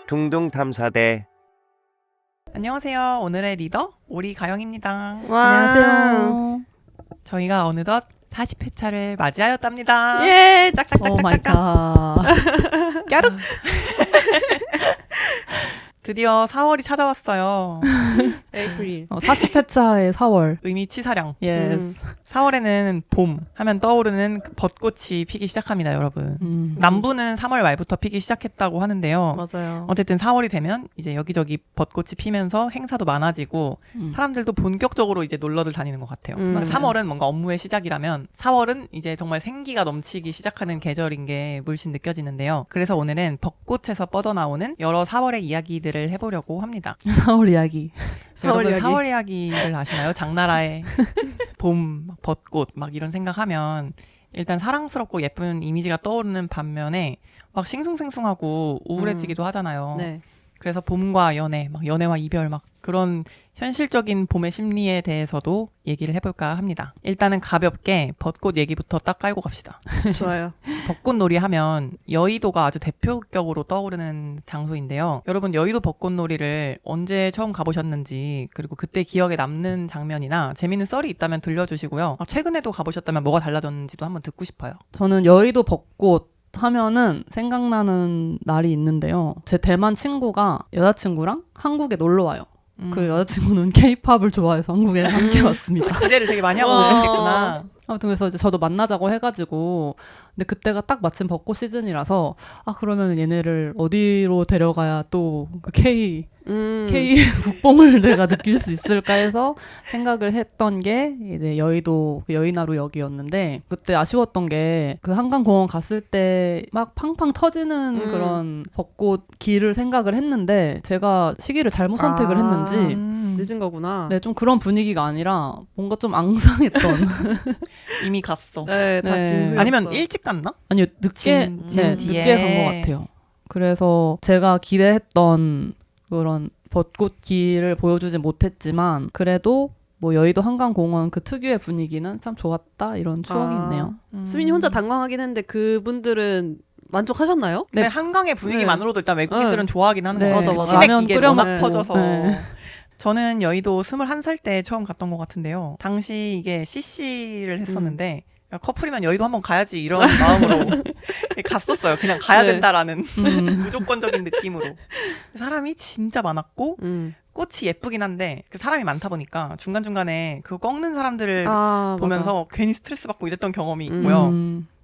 둥둥탐사대. 안녕하세요. 오늘의 리더 오리가영입니다. 안녕하세요. 저희가 어느덧 40회차를 맞이하였답니다. 예, 오 짝짝짝짝짝. 마이 갓. 까르. 드디어 4월이 찾아왔어요. 에이프릴. 40회차의 4월. 의미치사량. 예스. 4월에는 봄 하면 떠오르는 벚꽃이 피기 시작합니다, 여러분. 남부는 3월 말부터 피기 시작했다고 하는데요. 맞아요. 어쨌든 4월이 되면 이제 여기저기 벚꽃이 피면서 행사도 많아지고 사람들도 본격적으로 이제 놀러들 다니는 것 같아요. 그러니까 3월은 뭔가 업무의 시작이라면 4월은 이제 정말 생기가 넘치기 시작하는 계절인 게 물씬 느껴지는데요. 그래서 오늘은 벚꽃에서 뻗어나오는 여러 4월의 이야기들을 해보려고 합니다. 4월 이야기. 4월 이야기. 4월 이야기를 아시나요? 장나라의 봄, 벚꽃 막 이런 생각하면 일단 사랑스럽고 예쁜 이미지가 떠오르는 반면에 막 싱숭생숭하고 우울해지기도 하잖아요. 네. 그래서 봄과 연애, 막 연애와 이별 막 그런 현실적인 봄의 심리에 대해서도 얘기를 해볼까 합니다. 일단은 가볍게 벚꽃 얘기부터 딱 깔고 갑시다. 좋아요. 벚꽃놀이 하면 여의도가 아주 대표격으로 떠오르는 장소인데요. 여러분 여의도 벚꽃놀이를 언제 처음 가보셨는지 그리고 그때 기억에 남는 장면이나 재밌는 썰이 있다면 들려주시고요. 최근에도 가보셨다면 뭐가 달라졌는지도 한번 듣고 싶어요. 저는 여의도 벚꽃 하면은 생각나는 날이 있는데요. 제 대만 친구가 여자친구랑 한국에 놀러 와요. 그 여자친구는 케이팝을 좋아해서 한국에 함께 왔습니다. 기대를 되게 많이 하고 오셨겠구나. 아무튼 그래서 이제 저도 만나자고 해가지고 근데 그때가 딱 마침 벚꽃 시즌이라서 그러면 얘네를 어디로 데려가야 또 그 K 국뽕을 내가 느낄 수 있을까 해서 생각을 했던 게 이제 여의도 그 여의나루역이었는데 그때 아쉬웠던 게 그 한강공원 갔을 때 막 팡팡 터지는 그런 벚꽃 길을 생각을 했는데 제가 시기를 잘못 선택을 했는지 늦은 거구나. 네, 좀 그런 분위기가 아니라 뭔가 좀 앙상했던 이미 갔어. 네, 다 네. 진후였어. 아니면 일찍 갔나? 아니요 늦게 진 뒤에. 늦게 간 것 같아요. 그래서 제가 기대했던 그런 벚꽃 길을 보여주진 못했지만 그래도 뭐 여의도 한강공원 그 특유의 분위기는 참 좋았다 이런 추억이 있네요. 수민이 혼자 당황하긴 했는데 그분들은 만족하셨나요? 네, 네. 한강의 분위기만으로도 일단 외국인들은 네. 좋아하긴 하는 네. 것 같아요. 맞아, 맞아. 치맥 라면 이게 끓여 워낙 먹고. 퍼져서. 네. 저는 여의도 21살 때 처음 갔던 것 같은데요. 당시 이게 CC를 했었는데 야, 커플이면 여의도 한번 가야지 이런 마음으로 갔었어요. 그냥 가야 네. 된다라는 무조건적인 느낌으로. 사람이 진짜 많았고 꽃이 예쁘긴 한데 그 사람이 많다 보니까 중간중간에 그 꺾는 사람들을 보면서 괜히 스트레스 받고 이랬던 경험이 있고요.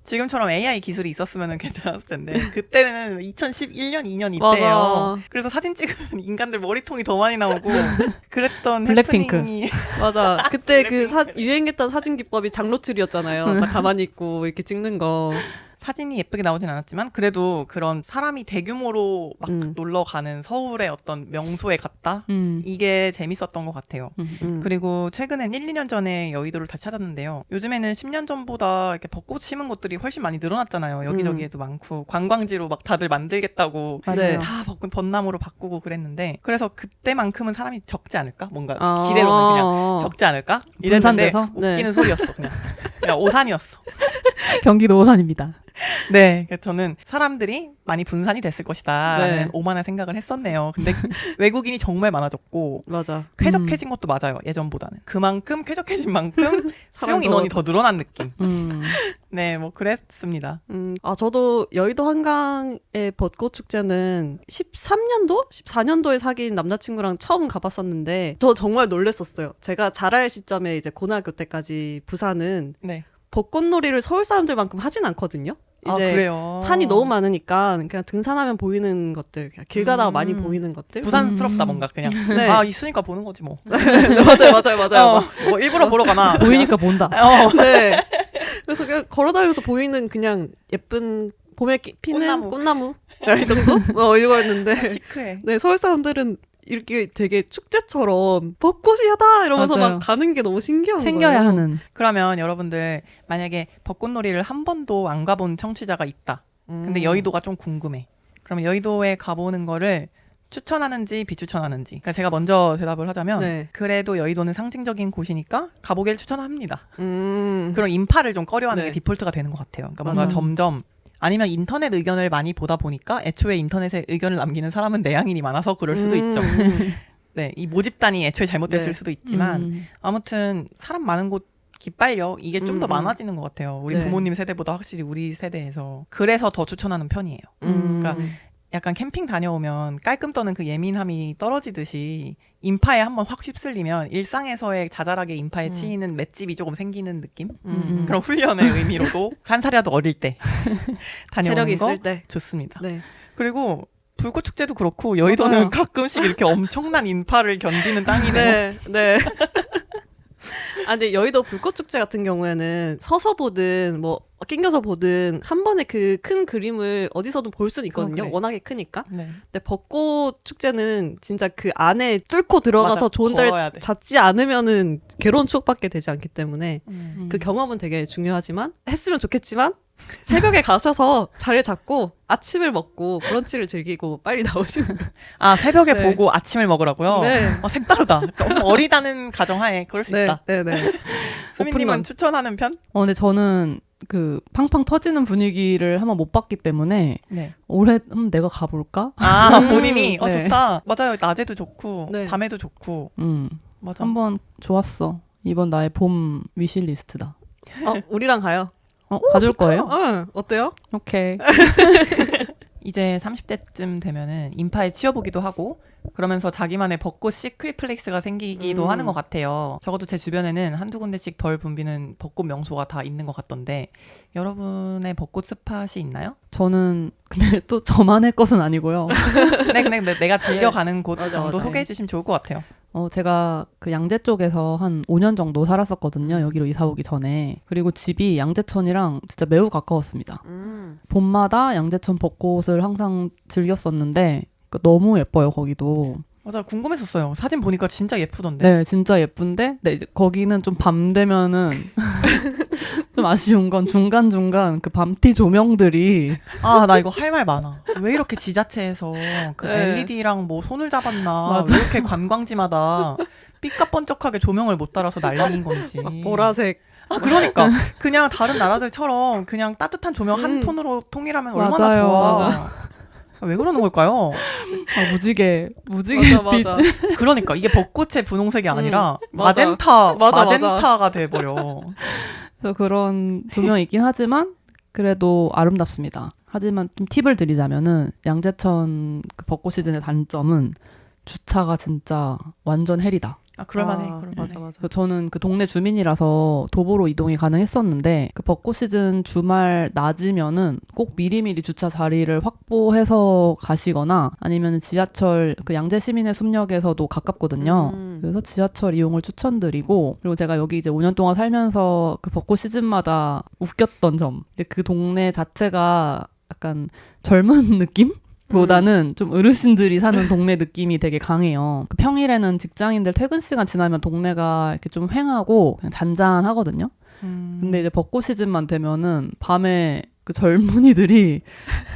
지금처럼 AI 기술이 있었으면 괜찮았을 텐데 그때는 2011년, 2년 이때예요. 맞아. 그래서 사진 찍으면 인간들 머리통이 더 많이 나오고 그랬던 블랙핑크. 해프닝이 맞아. 그때 그 유행했던 사진 기법이 장로출이었잖아요. 나 가만히 있고 이렇게 찍는 거. 사진이 예쁘게 나오진 않았지만 그래도 그런 사람이 대규모로 막 놀러 가는 서울의 어떤 명소에 갔다? 이게 재밌었던 것 같아요. 그리고 최근엔 1, 2년 전에 여의도를 다시 찾았는데요. 요즘에는 10년 전보다 이렇게 벚꽃 심은 곳들이 훨씬 많이 늘어났잖아요. 여기저기에도 많고 관광지로 막 다들 만들겠다고 네. 다 벚나무로 바꾸고 그랬는데 그래서 그때만큼은 사람이 적지 않을까? 뭔가 기대로는 그냥 적지 않을까? 이랬는데 분산돼서? 웃기는 네. 소리였어. 그냥 오산이었어. 경기도 오산입니다. 네, 그래서 저는 사람들이 많이 분산이 됐을 것이다 라는 네. 오만한 생각을 했었네요. 근데 외국인이 정말 많아졌고 맞아. 쾌적해진 것도 맞아요. 예전보다는. 그만큼 쾌적해진 만큼 수용 사람도- 인원이 더 늘어난 느낌. 음. 네, 뭐 그랬습니다. 저도 여의도 한강의 벚꽃 축제는 13년도? 14년도에 사귄 남자친구랑 처음 가봤었는데 저 정말 놀랬었어요. 제가 자랄 시점에 이제 고등학교 때까지 부산은 네. 벚꽃놀이를 서울 사람들만큼 하진 않거든요. 이제 그래요. 산이 너무 많으니까 그냥 등산하면 보이는 것들, 그냥 길 가다가 많이 보이는 것들. 부산스럽다 뭔가 그냥. 네. 있으니까 보는 거지 뭐. 맞아요. 뭐 일부러 보러 가나. 보이니까 본다. 네. 그래서 그냥 걸어다니면서 보이는 그냥 예쁜 봄에 피는 꽃나무. 이 정도? 이거였는데. 시크해. 네, 서울 사람들은 이렇게 되게 축제처럼 벚꽃이야다 이러면서 맞아요. 막 가는 게 너무 신기한 챙겨야 거예요. 하는. 그러면 여러분들 만약에 벚꽃놀이를 한 번도 안 가본 청취자가 있다. 근데 여의도가 좀 궁금해. 그러면 여의도에 가보는 거를 추천하는지 비추천하는지. 그러니까 제가 먼저 대답을 하자면 네. 그래도 여의도는 상징적인 곳이니까 가보길 추천합니다. 음. 그런 인파를 좀 꺼려하는 네. 게 디폴트가 되는 것 같아요. 그러니까 뭔가 맞아요. 점점 아니면 인터넷 의견을 많이 보다 보니까 애초에 인터넷에 의견을 남기는 사람은 내향인이 많아서 그럴 수도 있죠. 네, 이 모집단이 애초에 잘못됐을 네. 수도 있지만 아무튼 사람 많은 곳 기빨려 이게 좀 더 많아지는 것 같아요. 우리 네. 부모님 세대보다 확실히 우리 세대에서. 그래서 더 추천하는 편이에요. 그러니까 약간 캠핑 다녀오면 깔끔 떠는 그 예민함이 떨어지듯이 인파에 한번 확 휩쓸리면 일상에서의 자잘하게 인파에 치이는 맷집이 조금 생기는 느낌? 그런 훈련의 의미로도 한 살이라도 어릴 때 다녀오는 체력이 거 있을 때. 좋습니다. 네. 그리고 불꽃축제도 그렇고 여의도는 맞아요. 가끔씩 이렇게 엄청난 인파를 견디는 땅이네요. 네, 네. 아, 근데 여의도 불꽃축제 같은 경우에는 서서 보든 뭐 낑겨서 보든 한 번에 그 큰 그림을 어디서든 볼 수는 있거든요. 그래. 워낙에 크니까. 네. 근데 벚꽃 축제는 진짜 그 안에 뚫고 들어가서 맞아, 좋은 걸어야 자리 돼. 잡지 않으면은 괴로운 추억밖에 되지 않기 때문에 음. 그 경험은 되게 중요하지만 했으면 좋겠지만 새벽에 가셔서 자리를 잡고 아침을 먹고 브런치를 즐기고 빨리 나오시는 거예요. 아, 새벽에 네. 보고 아침을 먹으라고요? 네. 색다르다. 좀 어리다는 가정하에 그럴 수 네, 있다. 네, 네. 수민님은 오픈런. 추천하는 편? 근데 저는 그 팡팡 터지는 분위기를 한번 못 봤기 때문에 네. 올해 한번 내가 가볼까? 아, 본인이? 네. 좋다. 맞아요. 낮에도 좋고, 네. 밤에도 좋고. 맞아. 한번 좋았어. 이번 나의 봄 위시리스트다. 우리랑 가요. 가줄 거예요? 어때요? 오케이. 이제 30대쯤 되면은 인파에 치여보기도 하고 그러면서 자기만의 벚꽃 시크릿 플레이스가 생기기도 하는 것 같아요. 적어도 제 주변에는 한두 군데씩 덜 붐비는 벚꽃 명소가 다 있는 것 같던데 여러분의 벚꽃 스팟이 있나요? 저는 근데 또 저만의 것은 아니고요. 네, 근데 내가 즐겨가는 곳 맞아, 정도 맞아. 소개해 주시면 좋을 것 같아요. 제가 그 양재 쪽에서 한 5년 정도 살았었거든요. 여기로 이사 오기 전에. 그리고 집이 양재천이랑 진짜 매우 가까웠습니다. 봄마다 양재천 벚꽃을 항상 즐겼었는데 너무 예뻐요, 거기도. 맞아, 궁금했었어요. 사진 보니까 진짜 예쁘던데. 네, 진짜 예쁜데, 네, 이제 거기는 좀 밤 되면은 좀 아쉬운 건 중간중간 그 밤티 조명들이 아, 나 이거 할 말 많아. 왜 이렇게 지자체에서 그 네. LED랑 뭐 손을 잡았나. 맞아. 왜 이렇게 관광지마다 삐까번쩍하게 조명을 못 달아서 난리인 건지. 보라색. 아, 그러니까. 그냥 다른 나라들처럼 그냥 따뜻한 조명 한 톤으로 통일하면 얼마나 맞아요. 좋아. 왜 그러는 걸까요? 무지개 맞아, 빛. 맞아. 그러니까 이게 벚꽃의 분홍색이 아니라 맞아. 마젠타가 맞아. 돼버려. 그래서 그런 조명이 있긴 하지만 그래도 아름답습니다. 하지만 좀 팁을 드리자면은 양재천 그 벚꽃 시즌의 단점은 주차가 진짜 완전 헬이다. 아, 그럴만해. 맞아, 그럴만해. 맞아. 그래서 저는 그 동네 주민이라서 도보로 이동이 가능했었는데 그 벚꽃 시즌 주말 낮이면은 꼭 미리미리 주차 자리를 확보해서 가시거나 아니면 지하철 그 양재 시민의 숲역에서도 가깝거든요. 그래서 지하철 이용을 추천드리고 그리고 제가 여기 이제 5년 동안 살면서 그 벚꽃 시즌마다 웃겼던 점 이제 그 동네 자체가 약간 젊은 느낌? 보다는 좀 어르신들이 사는 동네 느낌이 되게 강해요. 그 평일에는 직장인들 퇴근 시간 지나면 동네가 이렇게 좀 휑하고 그냥 잔잔하거든요. 근데 이제 벚꽃 시즌만 되면은 밤에 그 젊은이들이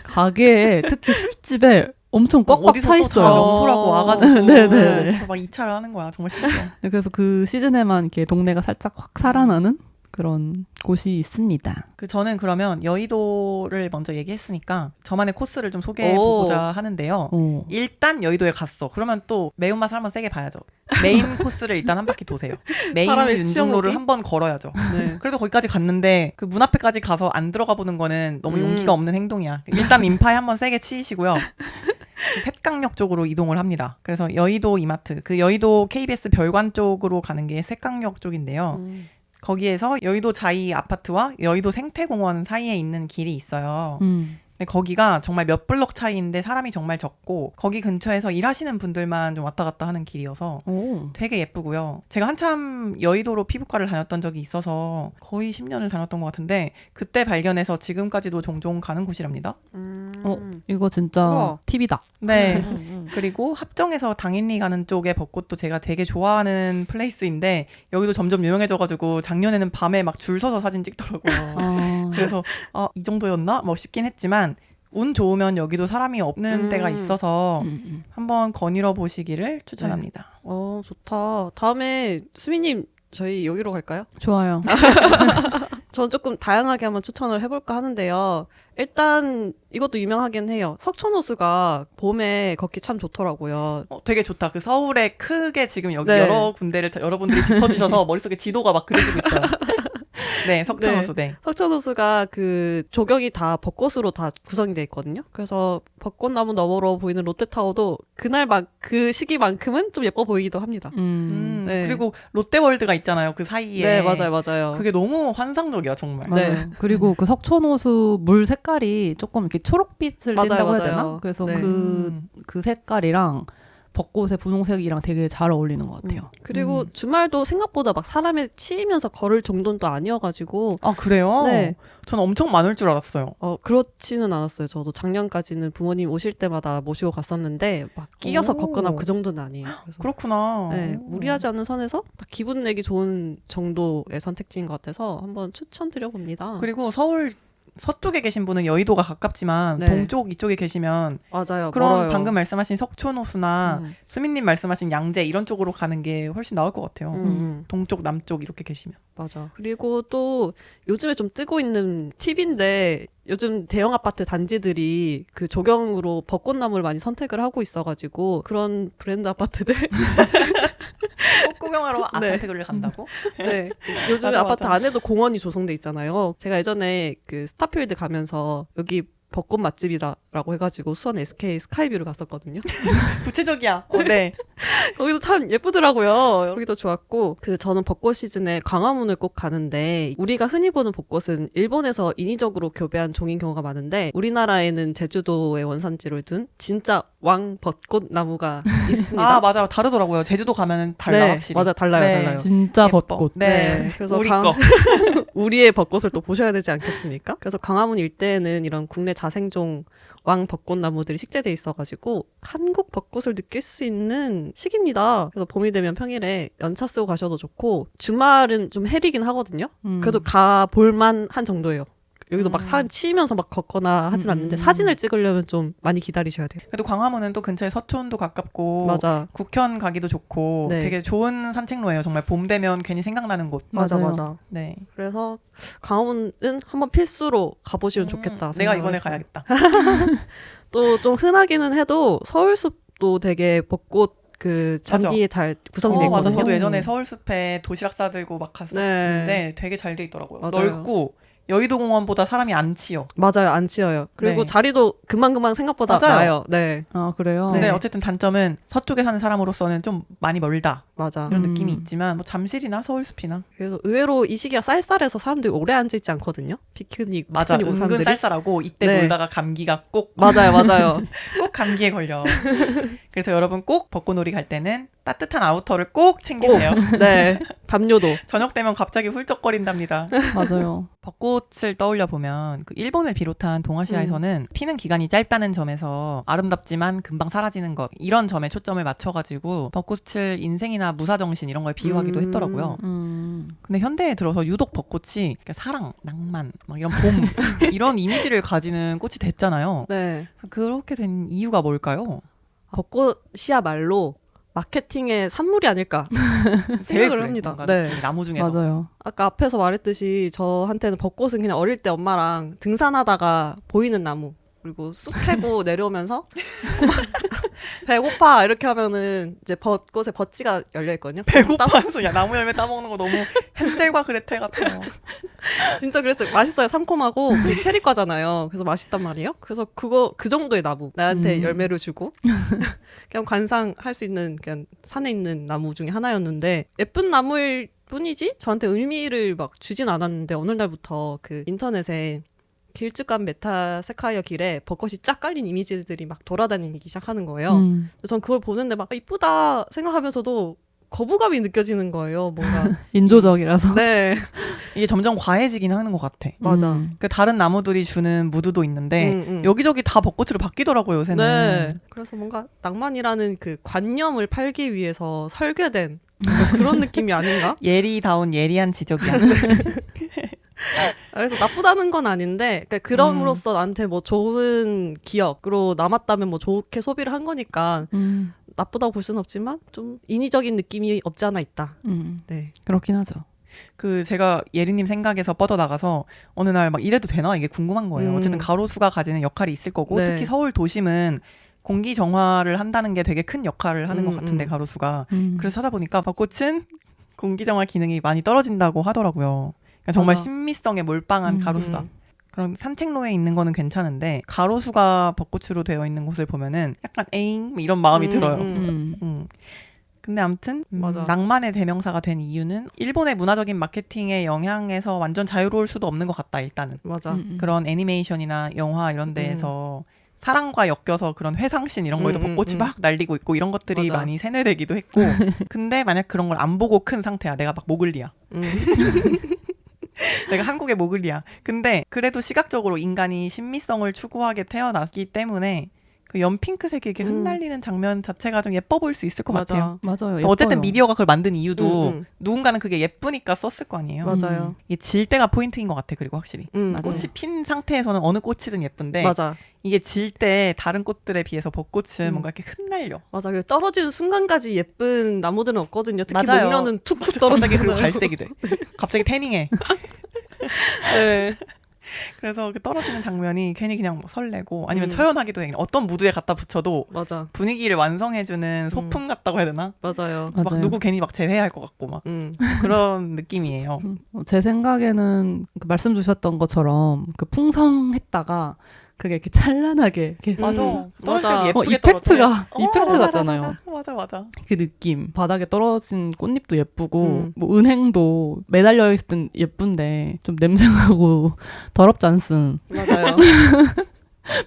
가게에 특히 술집에 엄청 꽉꽉 어디서 차 또 다 있어요. 명소라고 와가지고 네네. 그래서 막 2차를 하는 거야. 정말 싫어. 그래서 그 시즌에만 이렇게 동네가 살짝 확 살아나는 그런 곳이 있습니다. 저는 그러면 여의도를 먼저 얘기했으니까 저만의 코스를 좀 소개해보고자 하는데요. 일단 여의도에 갔어. 그러면 또 매운맛을 한번 세게 봐야죠. 메인 코스를 일단 한 바퀴 도세요. 메인 사람의 윤중로를 치어먹기? 한번 걸어야죠. 네. 그래도 거기까지 갔는데 그 문 앞에까지 가서 안 들어가 보는 거는 너무 용기가 없는 행동이야. 일단 인파에 한번 세게 치이시고요. 그 셋강역 쪽으로 이동을 합니다. 그래서 여의도 이마트, 그 여의도 KBS 별관 쪽으로 가는 게 셋강역 쪽인데요. 거기에서 여의도 자이 아파트와 여의도 생태공원 사이에 있는 길이 있어요. 근데 거기가 정말 몇 블럭 차이인데 사람이 정말 적고 거기 근처에서 일하시는 분들만 좀 왔다 갔다 하는 길이어서 되게 예쁘고요. 제가 한참 여의도로 피부과를 다녔던 적이 있어서 거의 10년을 다녔던 것 같은데 그때 발견해서 지금까지도 종종 가는 곳이랍니다. 이거 진짜 우와. 팁이다. 네. 그리고 합정에서 당일리 가는 쪽의 벚꽃도 제가 되게 좋아하는 플레이스인데 여기도 점점 유명해져가지고 작년에는 밤에 막 줄 서서 사진 찍더라고요. 그래서 이 정도였나? 뭐 싶긴 했지만 운 좋으면 여기도 사람이 없는 때가 있어서 한번 거닐어 보시기를 추천합니다. 좋다. 다음에 수미님 저희 여기로 갈까요? 좋아요. 전 조금 다양하게 한번 추천을 해볼까 하는데요. 일단 이것도 유명하긴 해요. 석촌호수가 봄에 걷기 참 좋더라고요. 되게 좋다. 그 서울에 크게 지금 여기 네. 여러 군데를 여러분들이 짚어주셔서 머릿속에 지도가 막 그려지고 있어요. 네, 석촌호수. 네. 석촌호수가 그 조경이 다 벚꽃으로 다 구성이 돼 있거든요. 그래서 벚꽃나무 너머로 보이는 롯데타워도 그 시기만큼은 좀 예뻐 보이기도 합니다. 네. 그리고 롯데월드가 있잖아요. 그 사이에. 네, 맞아요. 그게 너무 환상적이야, 정말. 맞아요. 네. 그리고 그 석촌호수 물 색깔이 조금 이렇게 초록빛을 맞아요, 띈다고 해야 맞아요. 되나? 그래서 네. 그 색깔이랑 벚꽃의 분홍색이랑 되게 잘 어울리는 것 같아요. 그리고 주말도 생각보다 막 사람에 치이면서 걸을 정도는 또 아니어가지고 아, 그래요? 네. 저는 엄청 많을 줄 알았어요. 그렇지는 않았어요. 저도 작년까지는 부모님 오실 때마다 모시고 갔었는데 막 끼어서 오. 걷거나 그 정도는 아니에요. 그래서 그렇구나. 네, 무리하지 않은 선에서 딱 기분 내기 좋은 정도의 선택지인 것 같아서 한번 추천드려봅니다. 그리고 서울 서쪽에 계신 분은 여의도가 가깝지만 네. 동쪽 이쪽에 계시면 맞아요. 그런 멀어요. 방금 말씀하신 석촌호수나 수민님 말씀하신 양재 이런 쪽으로 가는 게 훨씬 나을 것 같아요. 동쪽, 남쪽 이렇게 계시면. 맞아. 그리고 또 요즘에 좀 뜨고 있는 팁인데 요즘 대형 아파트 단지들이 그 조경으로 벚꽃나무를 많이 선택을 하고 있어가지고 그런 브랜드 아파트들 꼭 구경하러 네. 아파트를 간다고? 네. 요즘에 맞아, 아파트 맞아. 안에도 공원이 조성돼 있잖아요. 제가 예전에 그 스타필드 가면서 여기 벚꽃 맛집이라고 해가지고 수원 SK 스카이뷰를 갔었거든요. 구체적이야. 네. 거기도 참 예쁘더라고요. 여기도 좋았고 저는 벚꽃 시즌에 광화문을 꼭 가는데 우리가 흔히 보는 벚꽃은 일본에서 인위적으로 교배한 종인 경우가 많은데 우리나라에는 제주도의 원산지를 둔 진짜 왕 벚꽃 나무가 있습니다. 아, 맞아요. 다르더라고요. 제주도 가면은 달라, 네, 확실히. 맞아요. 달라요, 네. 달라요. 진짜 예뻐. 벚꽃. 네. 그래서 우리 거. 우리의 벚꽃을 또 보셔야 되지 않겠습니까? 그래서 광화문 일대에는 이런 국내 자생종 왕 벚꽃나무들이 식재돼 있어가지고 한국 벚꽃을 느낄 수 있는 시기입니다. 그래서 봄이 되면 평일에 연차 쓰고 가셔도 좋고 주말은 좀 해리긴 하거든요. 그래도 가 볼만 한 정도예요. 여기도 막 사람 치이면서 막 걷거나 하진 않는데 사진을 찍으려면 좀 많이 기다리셔야 돼요. 그래도 광화문은 또 근처에 서촌도 가깝고 맞아. 국현 가기도 좋고 네. 되게 좋은 산책로예요. 정말 봄 되면 괜히 생각나는 곳. 맞아요. 네. 그래서 광화문은 한번 필수로 가보시면 좋겠다. 내가 생각을 이번에 했어요. 가야겠다. 또 좀 흔하기는 해도 서울숲도 되게 벚꽃 그 잔디에 잘 구성이 돼 맞아. 있거든요. 저도 예전에 서울숲에 도시락 싸들고 막 갔었는데 네. 되게 잘 돼 있더라고요. 맞아요. 넓고 여의도 공원보다 사람이 안 치여. 맞아요. 안 치여요. 그리고 네. 자리도 금방금방 생각보다 맞아요. 나요. 네. 아, 그래요? 근데 어쨌든 단점은 서쪽에 사는 사람으로서는 좀 많이 멀다. 맞아. 이런 느낌이 있지만 뭐 잠실이나 서울숲이나 그래서 의외로 이 시기가 쌀쌀해서 사람들이 오래 앉아있지 않거든요. 피크닉 맞아. 피크닉 온 은근 사람들이. 쌀쌀하고 이때 네. 놀다가 감기가 꼭 맞아요. 감기에 걸려. 그래서 여러분 꼭 벚꽃놀이 갈 때는 따뜻한 아우터를 꼭 챙기세요. 네. 담요도. 저녁 되면 갑자기 훌쩍거린답니다. 맞아요. 벚꽃을 떠올려 보면 그 일본을 비롯한 동아시아에서는 피는 기간이 짧다는 점에서 아름답지만 금방 사라지는 것 이런 점에 초점을 맞춰가지고 벚꽃을 인생이나 무사정신 이런 걸 비유하기도 했더라고요. 근데 현대에 들어서 유독 벚꽃이 사랑, 낭만, 막 이런 봄 이런 이미지를 가지는 꽃이 됐잖아요. 네. 그렇게 된 이유가 뭘까요? 벚꽃이야말로 마케팅의 산물이 아닐까 제일 생각을 그래, 합니다. 뭔가 네. 이 나무 중에서. 맞아요. 아까 앞에서 말했듯이 저한테는 벚꽃은 그냥 어릴 때 엄마랑 등산하다가 보이는 나무 그리고 쑥 캐고 내려오면서 배고파 이렇게 하면은 이제 벚꽃에 벚지가 열려 있거든요. 배고파는 소리야. 나무 열매 따먹는 거 너무 헨델과 그레텔 같아요. 진짜 그랬어요. 맛있어요. 상콤하고 체리과잖아요. 그래서 맛있단 말이에요. 그래서 그 정도의 나무 나한테 열매를 주고 그냥 관상할 수 있는 그냥 산에 있는 나무 중에 하나였는데 예쁜 나무일 뿐이지 저한테 의미를 막 주진 않았는데 어느 날부터 그 인터넷에 길쭉한 메타세카이어 길에 벚꽃이 쫙 깔린 이미지들이 막 돌아다니기 시작하는 거예요. 전 그걸 보는데 막 이쁘다 생각하면서도 거부감이 느껴지는 거예요. 뭔가 인조적이라서. 네, 이게 점점 과해지긴 하는 것 같아. 맞아. 그 다른 나무들이 주는 무드도 있는데 여기저기 다 벚꽃으로 바뀌더라고요, 요새는. 네. 그래서 뭔가 낭만이라는 그 관념을 팔기 위해서 설계된 그런 느낌이 아닌가? 예리다운 예리한 지적이야. 그래서 나쁘다는 건 아닌데 그러니까 그럼으로써 나한테 뭐 좋은 기억으로 남았다면 뭐 좋게 소비를 한 거니까 나쁘다고 볼 수는 없지만 좀 인위적인 느낌이 없지 않아 있다. 네. 그렇긴 하죠. 그 제가 예리님 생각에서 뻗어나가서 어느 날 막 이래도 되나? 이게 궁금한 거예요. 어쨌든 가로수가 가지는 역할이 있을 거고 네. 특히 서울 도심은 공기 정화를 한다는 게 되게 큰 역할을 하는 것 같은데 가로수가. 그래서 찾아보니까 벚꽃은 공기 정화 기능이 많이 떨어진다고 하더라고요. 그러니까 정말 맞아. 신미성에 몰빵한 가로수다. 그럼 산책로에 있는 거는 괜찮은데 가로수가 벚꽃으로 되어 있는 곳을 보면은 약간 에잉 이런 마음이 들어요. 근데 아무튼 맞아. 낭만의 대명사가 된 이유는 일본의 문화적인 마케팅의 영향에서 완전 자유로울 수도 없는 것 같다. 일단은 맞아. 그런 애니메이션이나 영화 이런 데에서 사랑과 엮여서 그런 회상씬 이런 거에도 벚꽃이 막 날리고 있고 이런 것들이 맞아. 많이 세뇌되기도 했고 근데 만약 그런 걸 안 보고 큰 상태야. 내가 막 모글리야. 내가 한국의 모글리야. 근데 그래도 시각적으로 인간이 신미성을 추구하게 태어났기 때문에 그 연핑크색이 이렇게 흩날리는 장면 자체가 좀 예뻐 보일 수 있을 것 맞아. 같아요. 맞아요. 또 어쨌든 예뻐요. 미디어가 그걸 만든 이유도 음. 누군가는 그게 예쁘니까 썼을 거 아니에요. 맞아요. 이게 질 때가 포인트인 것 같아. 그리고 확실히 맞아요. 꽃이 핀 상태에서는 어느 꽃이든 예쁜데 맞아. 이게 질 때 다른 꽃들에 비해서 벚꽃은 뭔가 이렇게 흩날려. 맞아. 그리고 떨어지는 순간까지 예쁜 나무들은 없거든요. 특히 맞아요. 목련은 툭툭 갑자기 떨어지잖아요. 그리고 갈색이 돼. 갑자기 태닝해. 네. 그래서 그 떨어지는 장면이 괜히 그냥 뭐 설레고 아니면 처연하기도 해. 어떤 무드에 갖다 붙여도 맞아. 분위기를 완성해주는 소품 같다고 해야 되나? 맞아요. 막 맞아요. 누구 괜히 막 제외할 것 같고 막 그런 느낌이에요. 제 생각에는 그 말씀 주셨던 것처럼 그 풍성했다가 그게 이렇게 찬란하게 이렇게 맞아. 떨어질 맞아. 때 예쁘게 이펙트가 떨어져. 이펙트 맞아, 같잖아요. 맞아. 그 느낌. 바닥에 떨어진 꽃잎도 예쁘고 뭐 은행도 매달려 있을 땐 예쁜데 좀 냄새나고 더럽지 않슨. 맞아요.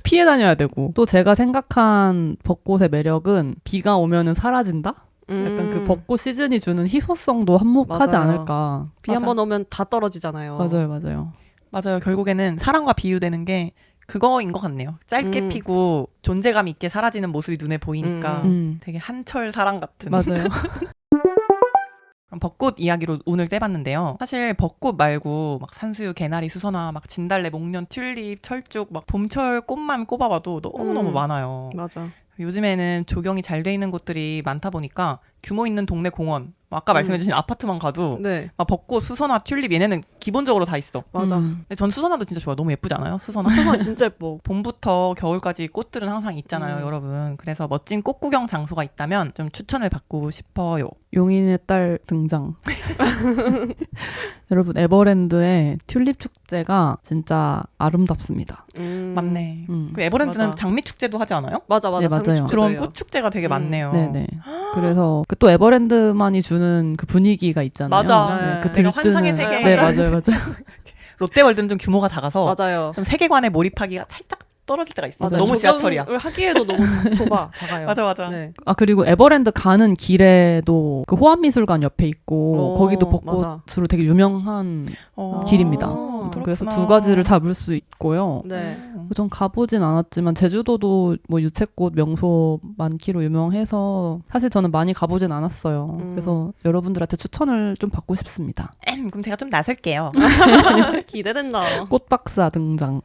피해 다녀야 되고. 또 제가 생각한 벚꽃의 매력은 비가 오면은 사라진다? 약간 그 벚꽃 시즌이 주는 희소성도 한몫하지 맞아요. 않을까. 비 한 번 오면 다 떨어지잖아요. 맞아요. 맞아요. 결국에는 사랑과 비유되는 게 그거인 것 같네요. 짧게 피고 존재감 있게 사라지는 모습이 눈에 보이니까 되게 한철 사랑 같은. 맞아요. 그럼 벚꽃 이야기로 오늘 떼봤는데요. 사실 벚꽃 말고 막 산수유, 개나리, 수선화, 막 진달래, 목련, 튤립, 철쭉, 막 봄철 꽃만 꼽아봐도 너무너무 많아요. 맞아. 요즘에는 조경이 잘 돼 있는 곳들이 많다 보니까 규모 있는 동네 공원, 아까 말씀해주신 아파트만 가도 네. 막 벚꽃, 수선화, 튤립 얘네는 기본적으로 다 있어. 맞아. 근데 전 수선화도 진짜 좋아. 너무 예쁘지 않아요? 수선화? 수선 진짜 예뻐. 봄부터 겨울까지 꽃들은 항상 있잖아요, 여러분. 그래서 멋진 꽃 구경 장소가 있다면 좀 추천을 받고 싶어요. 용인의 딸 등장. 여러분 에버랜드의 튤립 축제가 진짜 아름답습니다. 맞네. 그 에버랜드는 맞아. 장미 축제도 하지 않아요? 맞아. 네, 맞아요. 장미축제도 그런 해요. 꽃 축제가 되게 많네요. 네네. 그래서 그 또 에버랜드만이 주는 그 분위기가 있잖아요. 맞아. 네, 그 내가 들뜨는. 환상의 세계. 네, 맞아요. 롯데월드는 좀 규모가 작아서 맞아요. 좀 세계관에 몰입하기가 살짝 떨어질 때가 있어. 맞아요. 너무 지하철이야. 조경을 하기에도 너무 좁아, 작아요. 맞아. 네. 아 그리고 에버랜드 가는 길에도 그 호암미술관 옆에 있고 오, 거기도 맞아. 벚꽃으로 되게 유명한 길입니다. 아무튼 그래서 그렇구나. 두 가지를 잡을 수 있고요. 네. 전 가보진 않았지만 제주도도 뭐 유채꽃 명소 많기로 유명해서 사실 저는 많이 가보진 않았어요. 그래서 여러분들한테 추천을 좀 받고 싶습니다. 그럼 제가 좀 나설게요. 기대된다. 꽃박사 등장.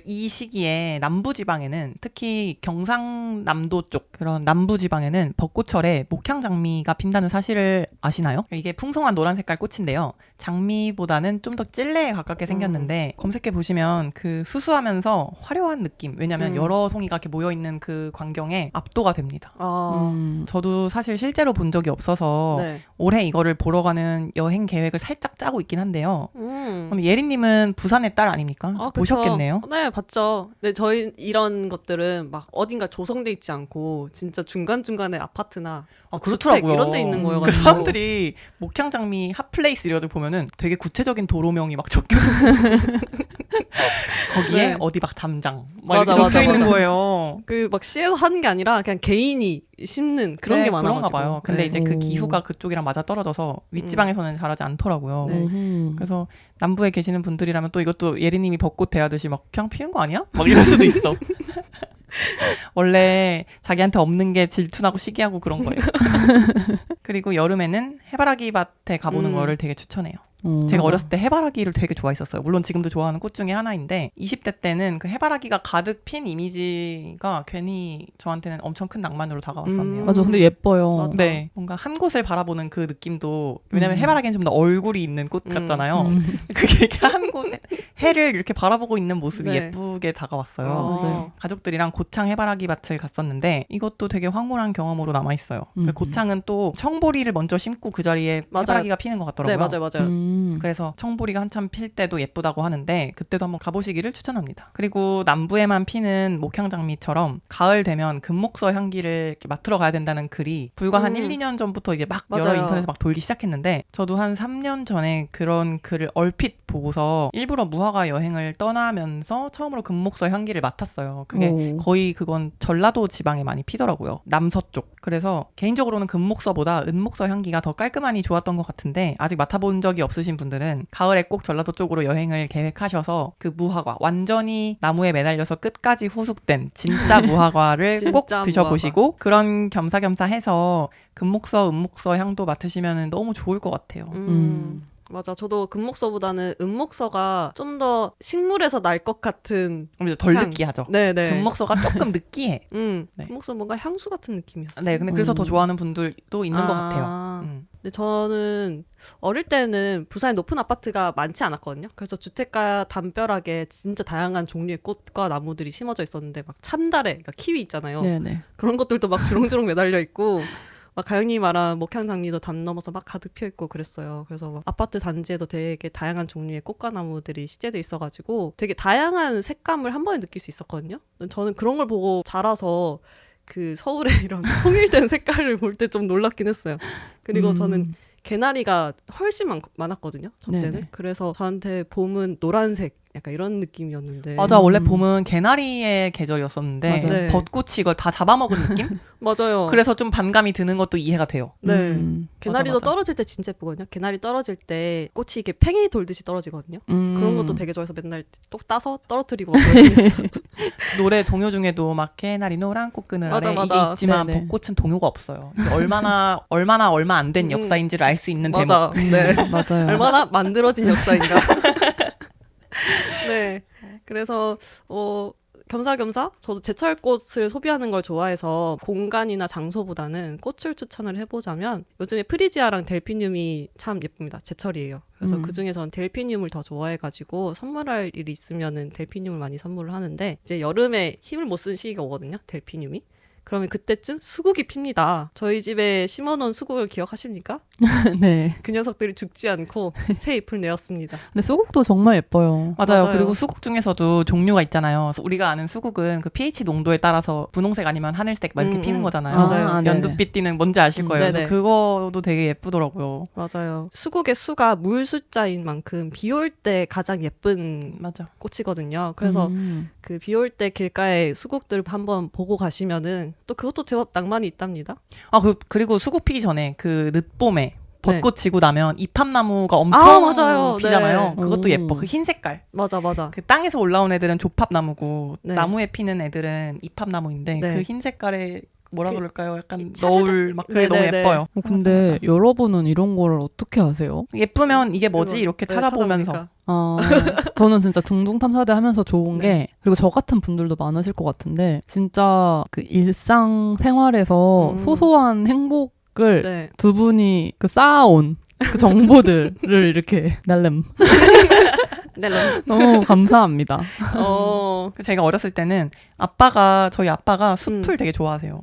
이 시기에 남부지방에는 특히 경상남도 쪽 그런 남부지방에는 벚꽃철에 목향장미가 핀다는 사실을 아시나요? 이게 풍성한 노란 색깔 꽃인데요. 장미보다는 좀 더 찔레에 가깝게 생겼는데 검색해 보시면 그 수수하면서 화려한 느낌. 왜냐하면 여러 송이가 이렇게 모여 있는 그 광경에 압도가 됩니다. 저도 사실 실제로 본 적이 없어서 네. 올해 이거를 보러 가는 여행 계획을 살짝 짜고 있긴 한데요. 그럼 예리님은 부산의 딸 아닙니까? 그쵸. 보셨겠네요. 네, 봤죠. 근데 저희 이런 것들은 막 어딘가 조성돼 있지 않고 진짜 중간중간에 아파트나 주택 이런 데 있는 거여가지고. 그 사람들이 목향장미 핫플레이스 이런 데 보면은 되게 구체적인 도로명이 막 적혀 거기에 네. 어디 막 담장 막 맞아, 이렇게 적혀 있는 맞아. 거예요. 그 막 시에서 하는 게 아니라 그냥 개인이 심는 그런 게 많아가지고. 그런가 봐요. 근데 네. 이제 그 기후가 그쪽이랑 맞아 떨어져서 윗지방에서는 자라지 않더라고요. 네. 그래서 남부에 계시는 분들이라면 또 이것도 예리님이 벚꽃 대하듯이 막 그냥 피는 거 아니야? 막 이럴 수도 있어. 원래 자기한테 없는 게 질투나고 시기하고 그런 거예요. 그리고 여름에는 해바라기 밭에 가보는 거를 되게 추천해요. 제가 맞아. 어렸을 때 해바라기를 되게 좋아했었어요. 물론 지금도 좋아하는 꽃 중에 하나인데 20대 때는 그 해바라기가 가득 핀 이미지가 괜히 저한테는 엄청 큰 낭만으로 다가왔었네요. 맞아. 근데 예뻐요. 맞아. 네, 뭔가 한 곳을 바라보는 그 느낌도 왜냐면 해바라기는 좀 더 얼굴이 있는 꽃 같잖아요. 그게 한 곳 해를 이렇게 바라보고 있는 모습이 네. 예쁘게 다가왔어요. 맞아요. 가족들이랑 고창 해바라기 밭을 갔었는데 이것도 되게 황홀한 경험으로 남아있어요. 고창은 또 청보리를 먼저 심고 그 자리에 맞아요. 해바라기가 피는 것 같더라고요. 네, 맞아요. 그래서 청보리가 한참 필 때도 예쁘다고 하는데 그때도 한번 가보시기를 추천합니다. 그리고 남부에만 피는 목향장미처럼 가을 되면 금목서 향기를 이렇게 맡으러 가야 된다는 글이 불과 한 1, 2년 전부터 이제 막 여러 맞아요. 인터넷에 막 돌기 시작했는데 저도 한 3년 전에 그런 글을 얼핏 보고서 일부러 무화과 여행을 떠나면서 처음으로 금목서 향기를 맡았어요. 그게 거의 그건 전라도 지방에 많이 피더라고요. 남서쪽. 그래서 개인적으로는 금목서보다 은목서 향기가 더 깔끔하니 좋았던 것 같은데 아직 맡아본 적이 없으신 분들은 가을에 꼭 전라도 쪽으로 여행을 계획하셔서 그 무화과 완전히 나무에 매달려서 끝까지 후숙된 진짜 무화과를 진짜 꼭 드셔보시고 그런 겸사겸사 해서 금목서, 은목서 향도 맡으시면 너무 좋을 것 같아요. 맞아. 저도 금목서보다는 은목서가 좀 더 식물에서 날 것 같은 덜 향. 느끼하죠. 네네. 금목서가 조금 느끼해. 네. 금목서 뭔가 향수 같은 느낌이었어요. 네, 근데 그래서 더 좋아하는 분들도 있는 것 같아요. 근데 저는 어릴 때는 부산에 높은 아파트가 많지 않았거든요. 그래서 주택가 담벼락에 진짜 다양한 종류의 꽃과 나무들이 심어져 있었는데 막 참다래, 그러니까 키위 있잖아요. 네네. 그런 것들도 막 주렁주렁 매달려 있고 막 가영님이 말한 목향장미도 담 넘어서 막 가득 피어 있고 그랬어요. 그래서 막 아파트 단지에도 되게 다양한 종류의 꽃과 나무들이 시제돼 있어가지고 되게 다양한 색감을 한 번에 느낄 수 있었거든요. 저는 그런 걸 보고 자라서 그 서울의 이런 통일된 색깔을 볼 때 좀 놀랍긴 했어요. 그리고 저는 개나리가 훨씬 많았거든요. 저 때는. 네네. 그래서 저한테 봄은 노란색 약간 이런 느낌이었는데. 맞아, 원래 봄은 개나리의 계절이었었는데 맞아. 네. 벚꽃이 이걸 다 잡아먹은 느낌? 맞아요. 그래서 좀 반감이 드는 것도 이해가 돼요. 네. 개나리도 맞아. 떨어질 때 진짜 예쁘거든요. 개나리 떨어질 때 꽃이 이렇게 팽이 돌듯이 떨어지거든요. 그런 것도 되게 좋아해서 맨날 똑 따서 떨어뜨리고 막 그랬어요. 노래 동요 중에도 막 개나리 노란 꽃그늘 맞아, 아래 맞아. 이게 있지만 네네. 벚꽃은 동요가 없어요. 이게 얼마 안 된 역사인지를 알 수 있는 맞아. 대목. 네. 맞아요. 얼마나 만들어진 역사인가. 네. 그래서 겸사겸사 저도 제철꽃을 소비하는 걸 좋아해서 공간이나 장소보다는 꽃을 추천을 해보자면 요즘에 프리지아랑 델피늄이 참 예쁩니다. 제철이에요. 그래서 그중에 전 델피늄을 더 좋아해가지고 선물할 일이 있으면은 델피늄을 많이 선물을 하는데 이제 여름에 힘을 못 쓴 시기가 오거든요. 델피늄이. 그러면 그때쯤 수국이 핍니다. 저희 집에 심어놓은 수국을 기억하십니까? 네. 그 녀석들이 죽지 않고 새 잎을 내었습니다. 근데 수국도 정말 예뻐요. 맞아요. 그리고 수국 중에서도 종류가 있잖아요. 우리가 아는 수국은 그 pH 농도에 따라서 분홍색 아니면 하늘색 막 이렇게 피는 거잖아요. 맞아요. 아, 네네. 연두빛 띠는 뭔지 아실 거예요. 네네. 그래서 그거도 되게 예쁘더라고요. 맞아요. 수국의 수가 물 숫자인 만큼 비 올 때 가장 예쁜 맞아. 꽃이거든요. 그래서 그 비 올 때 길가에 수국들 한번 보고 가시면은 또 그것도 제법 낭만이 있답니다. 아, 그리고 수국 피기 전에 그 늦봄에 벚꽃 네. 지고 나면 이팝나무가 엄청 맞아요. 피잖아요. 네. 그것도 예뻐. 그 흰 색깔. 맞아. 그 땅에서 올라온 애들은 조팝나무고 네. 나무에 피는 애들은 이팝나무인데 네. 그 흰 색깔에 뭐라 그럴까요? 약간 차르르- 너울 막 그게 너무 네네네. 예뻐요. 근데 여러분은 이런 거를 어떻게 아세요? 예쁘면 이게 뭐지? 이렇게 네, 찾아보면서. 찾아보니까. 저는 진짜 둥둥 탐사대 하면서 좋은 게 그리고 저 같은 분들도 많으실 것 같은데 진짜 그 일상 생활에서 소소한 행복을 네. 두 분이 그 쌓아온 그 정보들을 이렇게 날름 네. 너무 감사합니다. 제가 어렸을 때는 저희 아빠가 숲을 되게 좋아하세요.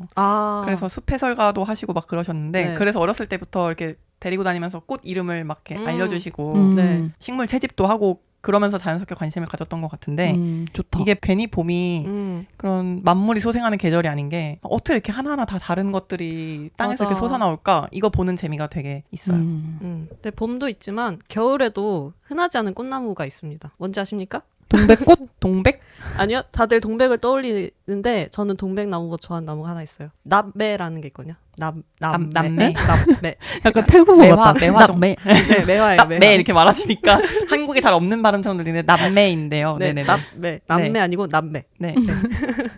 그래서 숲 해설가도 하시고 막 그러셨는데 네. 그래서 어렸을 때부터 이렇게 데리고 다니면서 꽃 이름을 막 이렇게 알려주시고 네. 식물 채집도 하고 그러면서 자연스럽게 관심을 가졌던 것 같은데 좋다. 이게 괜히 봄이 그런 만물이 소생하는 계절이 아닌 게 어떻게 이렇게 하나하나 다 다른 것들이 땅에서 맞아. 이렇게 솟아나올까 이거 보는 재미가 되게 있어요. 근데 봄도 있지만 겨울에도 흔하지 않은 꽃나무가 있습니다. 뭔지 아십니까? 동백꽃? 동백? 아니요. 다들 동백을 떠올리는데 저는 동백나무보다 좋아하는 나무가 하나 있어요. 납매라는 게 있거든요. 남매? 납매. 약간 태국어 매화, 같다. 매화종. 매. 네, 매화예요. 납매 이렇게 말하시니까 한국에 잘 없는 발음처럼 들리는데 납매인데요. 네, 네네. 납매 아니고 납매. 네.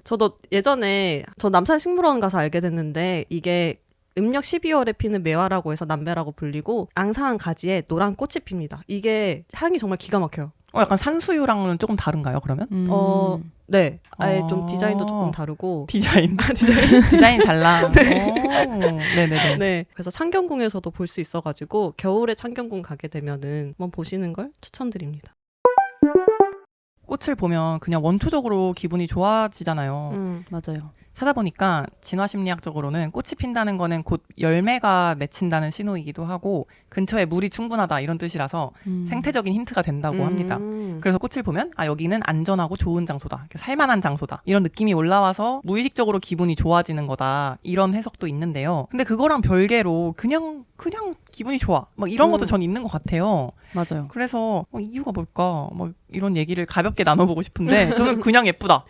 저도 예전에 저 남산식물원 가서 알게 됐는데 이게 음력 12월에 피는 매화라고 해서 남배라고 불리고 앙상한 가지에 노란 꽃이 핍니다. 이게 향이 정말 기가 막혀요. 약간 산수유랑은 조금 다른가요, 그러면? 네. 아예 좀 디자인도 조금 다르고. 디자인. 디자인 달라. 네네네. 네. 그래서 창경궁에서도 볼 수 있어가지고 겨울에 창경궁 가게 되면은 한번 보시는 걸 추천드립니다. 꽃을 보면 그냥 원초적으로 기분이 좋아지잖아요. 맞아요. 찾아보니까 진화심리학적으로는 꽃이 핀다는 거는 곧 열매가 맺힌다는 신호이기도 하고 근처에 물이 충분하다 이런 뜻이라서 생태적인 힌트가 된다고 합니다. 그래서 꽃을 보면 여기는 안전하고 좋은 장소다, 살만한 장소다 이런 느낌이 올라와서 무의식적으로 기분이 좋아지는 거다 이런 해석도 있는데요. 근데 그거랑 별개로 그냥 기분이 좋아 막 이런 것도 전 있는 것 같아요. 맞아요. 그래서 이유가 뭘까 이런 얘기를 가볍게 나눠보고 싶은데 저는 그냥 예쁘다.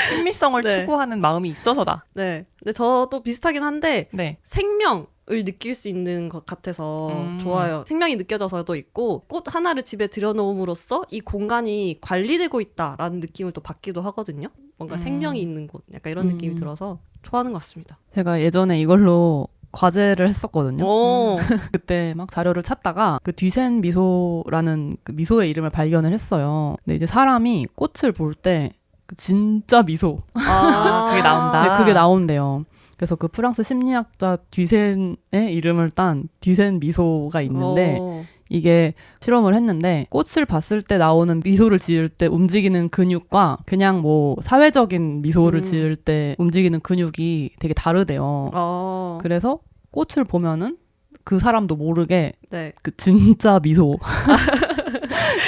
신미성을 네. 추구하는 마음이 있어서다. 네. 근데 저도 비슷하긴 한데 네. 생명을 느낄 수 있는 것 같아서 좋아요. 생명이 느껴져서도 있고 꽃 하나를 집에 들여놓음으로써 이 공간이 관리되고 있다라는 느낌을 또 받기도 하거든요. 뭔가 생명이 있는 곳 약간 이런 느낌이 들어서 좋아하는 것 같습니다. 제가 예전에 이걸로 과제를 했었거든요. 오. 그때 막 자료를 찾다가 그 뒤센 미소라는 그 미소의 이름을 발견을 했어요. 근데 이제 사람이 꽃을 볼 때 그 진짜 미소. 그게 나온다. 네, 그게 나온대요. 그래서 그 프랑스 심리학자 뒤센의 이름을 딴 뒤센 미소가 있는데 이게 실험을 했는데 꽃을 봤을 때 나오는 미소를 지을 때 움직이는 근육과 그냥 뭐 사회적인 미소를 지을 때 움직이는 근육이 되게 다르대요. 그래서 꽃을 보면은 그 사람도 모르게 네. 그 진짜 미소가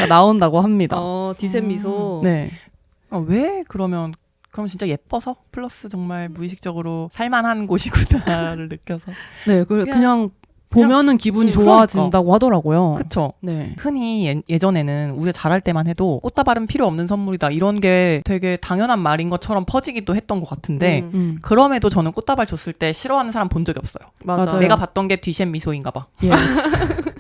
나온다고 합니다. 뒤센 미소. 네. 왜 그럼 진짜 예뻐서 플러스 정말 무의식적으로 살만한 곳이구나를 느껴서. 네, 그냥 보면은 기분이 좋아진다고 하더라고요. 그쵸. 네. 흔히 예전에는 우리 자랄 때만 해도 꽃다발은 필요 없는 선물이다 이런 게 되게 당연한 말인 것처럼 퍼지기도 했던 것 같은데 그럼에도 저는 꽃다발 줬을 때 싫어하는 사람 본 적이 없어요. 맞아요. 내가 봤던 게 뒤셴 미소인가 봐.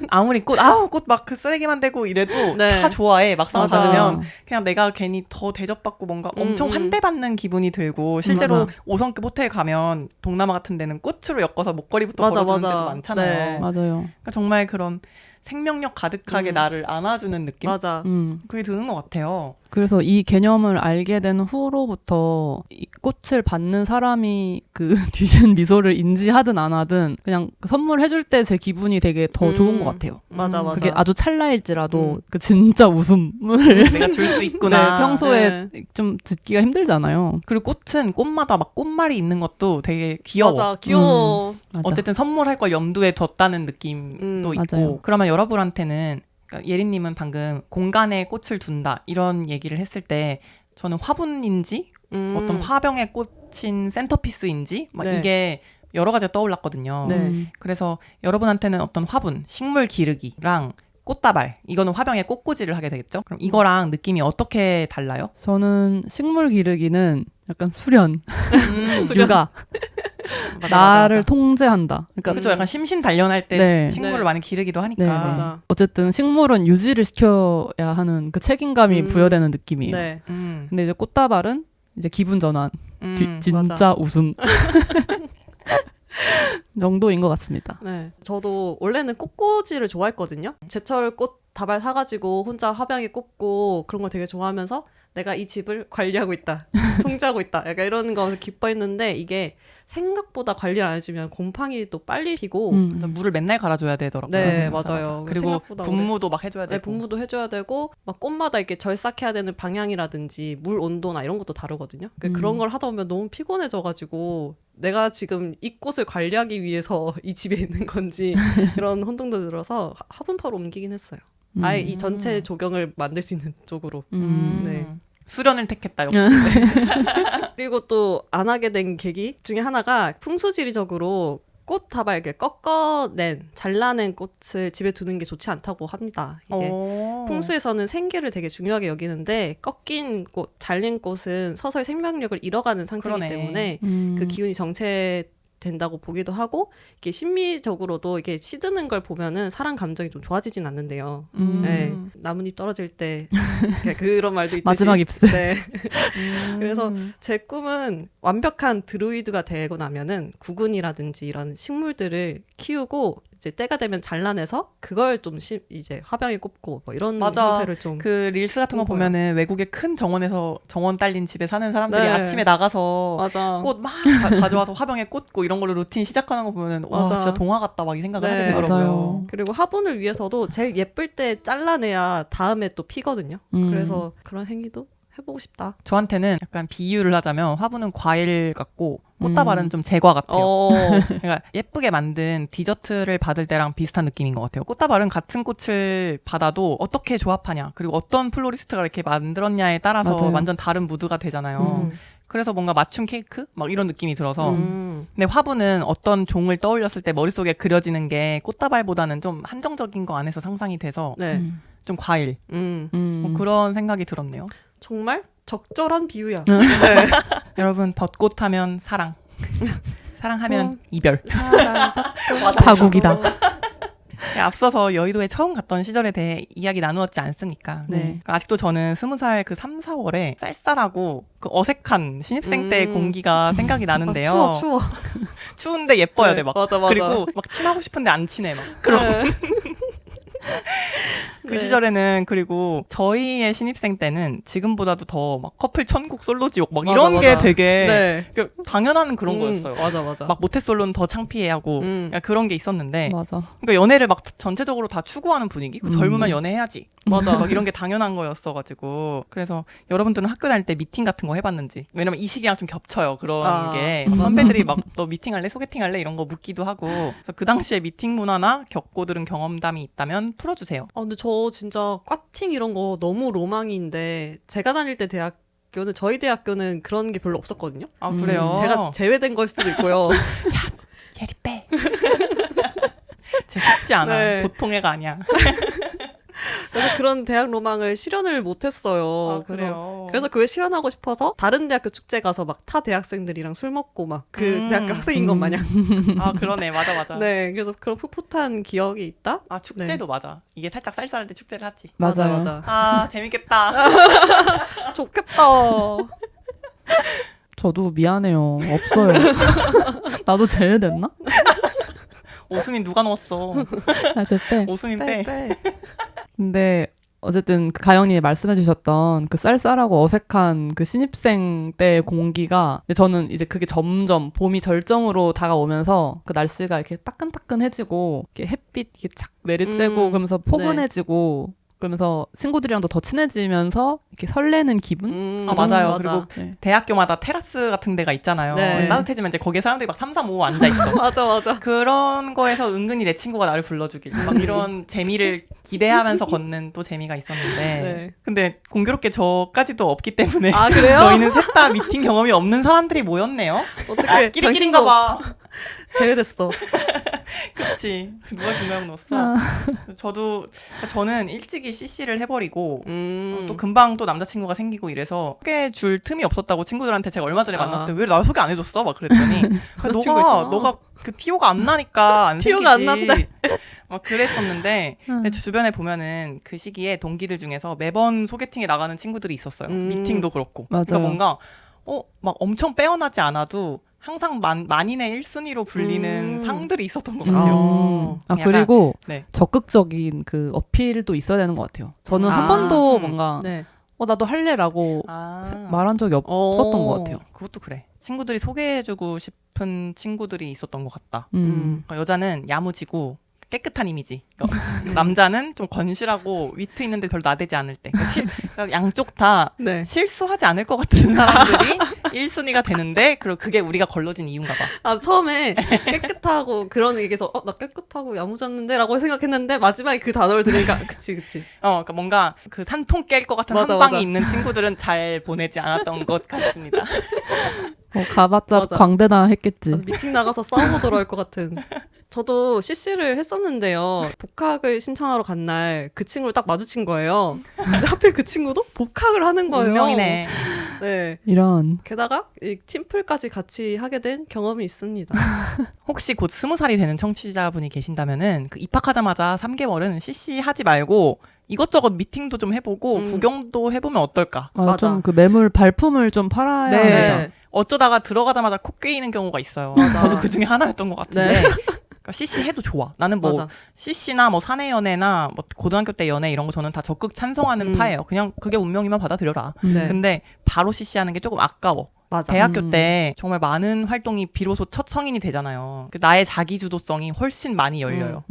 아무리 꽃 막 그 쓰레기만 대고 이래도 네. 다 좋아해. 막상 맞아. 받으면 그냥 내가 괜히 더 대접받고 뭔가 엄청 환대받는 기분이 들고 실제로 5성급 호텔 가면 동남아 같은 데는 꽃으로 엮어서 목걸이부터 걸어주는 데도 많잖아요. 네. 맞아요. 그러니까 정말 그런 생명력 가득하게 나를 안아주는 느낌? 맞아. 그게 드는 것 같아요. 그래서 이 개념을 알게 된 후로부터 이 꽃을 받는 사람이 그 뒤진 미소를 인지하든 안 하든 그냥 선물해줄 때 제 기분이 되게 더 좋은 것 같아요. 맞아. 그게 아주 찰나일지라도 그 진짜 웃음을 내가 줄 수 있구나. 네, 평소에 좀 듣기가 힘들잖아요. 그리고 꽃은 꽃마다 막 꽃말이 있는 것도 되게 귀여워. 맞아. 귀여워. 맞아. 어쨌든 선물할 걸 염두에 뒀다는 느낌도 있고. 맞아요. 그러면 여러분한테는 그러니까 예린님은 방금 공간에 꽃을 둔다 이런 얘기를 했을 때 저는 화분인지 어떤 화병에 꽂힌 센터피스인지 막 네. 이게 여러 가지가 떠올랐거든요. 네. 그래서 여러분한테는 어떤 화분, 식물 기르기랑 꽃다발 이거는 화병에 꽃꽂이를 하게 되겠죠? 그럼 이거랑 느낌이 어떻게 달라요? 저는 식물 기르기는 약간 수련, 육아, 맞아, 나를 맞아. 통제한다. 그러니까 그렇죠. 약간 심신단련할 때 네. 식물을 네. 많이 기르기도 하니까. 네, 맞아. 어쨌든 식물은 유지를 시켜야 하는 그 책임감이 부여되는 느낌이에요. 네. 근데 이제 꽃다발은 이제 기분 전환, 진짜 맞아. 웃음 정도인 것 같습니다. 네. 저도 원래는 꽃꽂이를 좋아했거든요. 제철 꽃 다발 사가지고 혼자 화병에 꽂고 그런 걸 되게 좋아하면서 내가 이 집을 관리하고 있다. 통제하고 있다. 약간 이런 거 기뻐했는데 이게 생각보다 관리를 안 해주면 곰팡이 또 빨리 피고 물을 맨날 갈아줘야 되더라고요. 네, 맞아. 맞아요. 그리고 생각보다 분무도 막 해줘야 되고. 네, 분무도 해줘야 되고 막 꽃마다 이렇게 절삭해야 되는 방향이라든지 물 온도나 이런 것도 다르거든요. 그런 걸 하다 보면 너무 피곤해져가지고 내가 지금 이 꽃을 관리하기 위해서 이 집에 있는 건지 이런 혼동도 들어서 화분파로 옮기긴 했어요. 아예 이 전체 조경을 만들 수 있는 쪽으로. 네. 수련을 택했다 역시. 그리고 또 안 하게 된 계기 중에 하나가 풍수지리적으로 꽃 다발 이렇게 꺾어낸 잘라낸 꽃을 집에 두는 게 좋지 않다고 합니다. 이게 풍수에서는 생기를 되게 중요하게 여기는데 꺾인 꽃, 잘린 꽃은 서서히 생명력을 잃어가는 상태이기 그러네. 때문에 그 기운이 정체될 된다고 보기도 하고 이게 심미적으로도 이게 시드는 걸 보면은 사람 감정이 좀 좋아지진 않는데요. 네, 나뭇잎 떨어질 때 그런 말도 있듯이 마지막 입술. 네. 그래서 제 꿈은 완벽한 드루이드가 되고 나면은 구근이라든지 이런 식물들을 키우고 이제 때가 되면 잘라내서 그걸 좀 이제 화병에 꽂고 뭐 이런 맞아. 형태를 좀 그 릴스 같은 거 꿈꿔요. 보면은 외국의 큰 정원에서 정원 딸린 집에 사는 사람들이 네. 아침에 나가서 맞아. 꽃 막 가져와서 화병에 꽂고 이런 걸로 루틴 시작하는 거 보면은 와 맞아. 진짜 동화 같다 막 이 생각을 네. 하게 되더라고요. 맞아요. 그리고 화분을 위해서도 제일 예쁠 때 잘라내야 다음에 또 피거든요. 그래서 그런 행위도 해보고 싶다. 저한테는 약간 비유를 하자면 화분은 과일 같고 꽃다발은 좀 제과 같아요. 그러니까 예쁘게 만든 디저트를 받을 때랑 비슷한 느낌인 것 같아요. 꽃다발은 같은 꽃을 받아도 어떻게 조합하냐 그리고 어떤 플로리스트가 이렇게 만들었냐에 따라서 맞아요. 완전 다른 무드가 되잖아요. 그래서 뭔가 맞춤 케이크? 막 이런 느낌이 들어서 근데 화분은 어떤 종을 떠올렸을 때 머릿속에 그려지는 게 꽃다발보다는 좀 한정적인 거 안에서 상상이 돼서 네. 좀 과일 뭐 그런 생각이 들었네요. 정말 적절한 비유야. 여러분 벚꽃 하면 사랑 사랑하면 이별 파국이다. 앞서서 여의도에 처음 갔던 시절에 대해 이야기 나누었지 않습니까? 네. 그러니까 아직도 저는 20살 그 3, 4월에 쌀쌀하고 그 어색한 신입생 때 공기가 생각이 나는데요. 추워. 추운데 예뻐야 네, 돼 막. 맞아. 그리고 막 친하고 싶은데 안 친해 막. 그런 그 네. 시절에는 그리고 저희의 신입생 때는 지금보다도 더 막 커플 천국 솔로지옥 막 맞아, 이런 게 맞아. 되게 네. 그 당연한 그런 거였어요. 맞아. 막 모태솔로는 더 창피해하고 약간 그런 게 있었는데 맞아. 그러니까 연애를 막 전체적으로 다 추구하는 분위기? 그 젊으면 연애해야지. 맞아. 막 이런 게 당연한 거였어가지고 그래서 여러분들은 학교 다닐 때 미팅 같은 거 해봤는지 왜냐면 이 시기랑 좀 겹쳐요. 그런 게 맞아. 선배들이 막 너 미팅할래? 소개팅할래? 이런 거 묻기도 하고 그래서 그 당시에 미팅 문화나 겪고 들은 경험담이 있다면 풀어주세요. 근데 저 진짜 과팅 이런 거 너무 로망인데 제가 다닐 때 대학교는 저희 대학교는 그런 게 별로 없었거든요. 아 그래요? 제가 제외된 걸 수도 있고요. 예리 빼. 제 쉽지 않아. 네. 보통 애가 아니야. 그래서 그런 대학 로망을 실현을 못했어요. 그래서 그걸 실현하고 싶어서 다른 대학교 축제 가서 막 타 대학생들이랑 술 먹고 막 그 대학교 학생인 것 마냥. 아 그러네. 맞아. 네, 그래서 그런 풋풋한 기억이 있다. 아 축제도 맞아. 이게 살짝 쌀쌀할 때 축제를 하지. 맞아요. 맞아. 아 재밌겠다. 좋겠다. 저도 미안해요. 없어요. 나도 제외됐나? 오수민 누가 넣었어? 아, 제 빼. 오수민 빼. 근데 어쨌든 그 가영님이 말씀해주셨던 그 쌀쌀하고 어색한 그 신입생 때 공기가 저는 이제 그게 점점 봄이 절정으로 다가오면서 그 날씨가 이렇게 따끈따끈해지고 이렇게 햇빛 이렇게 착 내리쬐고 그러면서 포근해지고 그러면서 친구들이랑도 더 친해지면서 이렇게 설레는 기분? 아 맞아요. 맞아. 그리고 네. 대학교마다 테라스 같은 데가 있잖아요. 네. 따뜻해지면 이제 거기에 사람들이 막 3, 3, 5 앉아 있어. 맞아. 그런 거에서 은근히 내 친구가 나를 불러주길 막 이런 재미를 기대하면서 걷는 또 재미가 있었는데 네. 근데 공교롭게 저까지도 없기 때문에 아 그래요? 저희는 셋 다 미팅 경험이 없는 사람들이 모였네요. 어떻게 끼리끼리인가 봐. 제외됐어. 그치. 누가 김가영 넣었어? 저는 일찍이 CC를 해버리고 또 금방 또 남자친구가 생기고 이래서 소개해줄 틈이 없었다고 친구들한테 제가 얼마 전에 만났을 때 왜 나 소개 안 해줬어? 막 그랬더니 남자친구 있잖아. 너가 그 티오가 안 나니까 안 티오가 안 생기지. 난대. 막 그랬었는데 근데 주변에 보면은 그 시기에 동기들 중에서 매번 소개팅에 나가는 친구들이 있었어요. 미팅도 그렇고. 맞아요. 그러니까 뭔가 막 엄청 빼어나지 않아도 항상 만인의 1순위로 불리는 상들이 있었던 것 같아요. 약간, 그리고 네. 적극적인 그 어필도 있어야 되는 것 같아요. 저는 한 번도 뭔가 네. 나도 할래라고 말한 적이 없었던 것 같아요. 그것도 그래. 친구들이 소개해주고 싶은 친구들이 있었던 것 같다. 음. 여자는 야무지고 깨끗한 이미지. 남자는 좀 건실하고 위트 있는데 별로 나대지 않을 때. 그러니까 양쪽 다 네. 실수하지 않을 것 같은 사람들이 1순위가 되는데 그리고 그게 우리가 걸러진 이유인가 봐. 아 처음에 깨끗하고 그런 얘기해서 나 깨끗하고 야무졌는데 라고 생각했는데 마지막에 그 단어를 들으니까 그치 그러니까 뭔가 그 산통 깰 것 같은 맞아, 한 방이 맞아. 있는 친구들은 잘 보내지 않았던 것 같습니다. 가봤자 맞아. 광대나 했겠지. 미팅 나가서 싸우고 돌아올 것 같은. 저도 CC를 했었는데요. 복학을 신청하러 간 날 그 친구를 딱 마주친 거예요. 근데 하필 그 친구도 복학을 하는 거예요. 운명이네. 네. 이런. 게다가 이 팀플까지 같이 하게 된 경험이 있습니다. 혹시 곧 20살이 되는 청취자분이 계신다면은 그 입학하자마자 3개월은 CC 하지 말고 이것저것 미팅도 좀 해보고 구경도 해보면 어떨까? 맞아. 좀 그 매물 발품을 좀 팔아야 네. 합니다. 네. 어쩌다가 들어가자마자 코 깨이는 경우가 있어요. 맞아. 저도 그 중에 하나였던 것 같은데. 네. 그러니까 CC 해도 좋아. 나는 뭐 맞아. CC나 뭐 사내 연애나 뭐 고등학교 때 연애 이런 거 저는 다 적극 찬성하는 파예요. 그냥 그게 운명이면 받아들여라. 네. 근데 바로 CC하는 게 조금 아까워. 맞아. 대학교 때 정말 많은 활동이 비로소 첫 성인이 되잖아요. 나의 자기주도성이 훨씬 많이 열려요.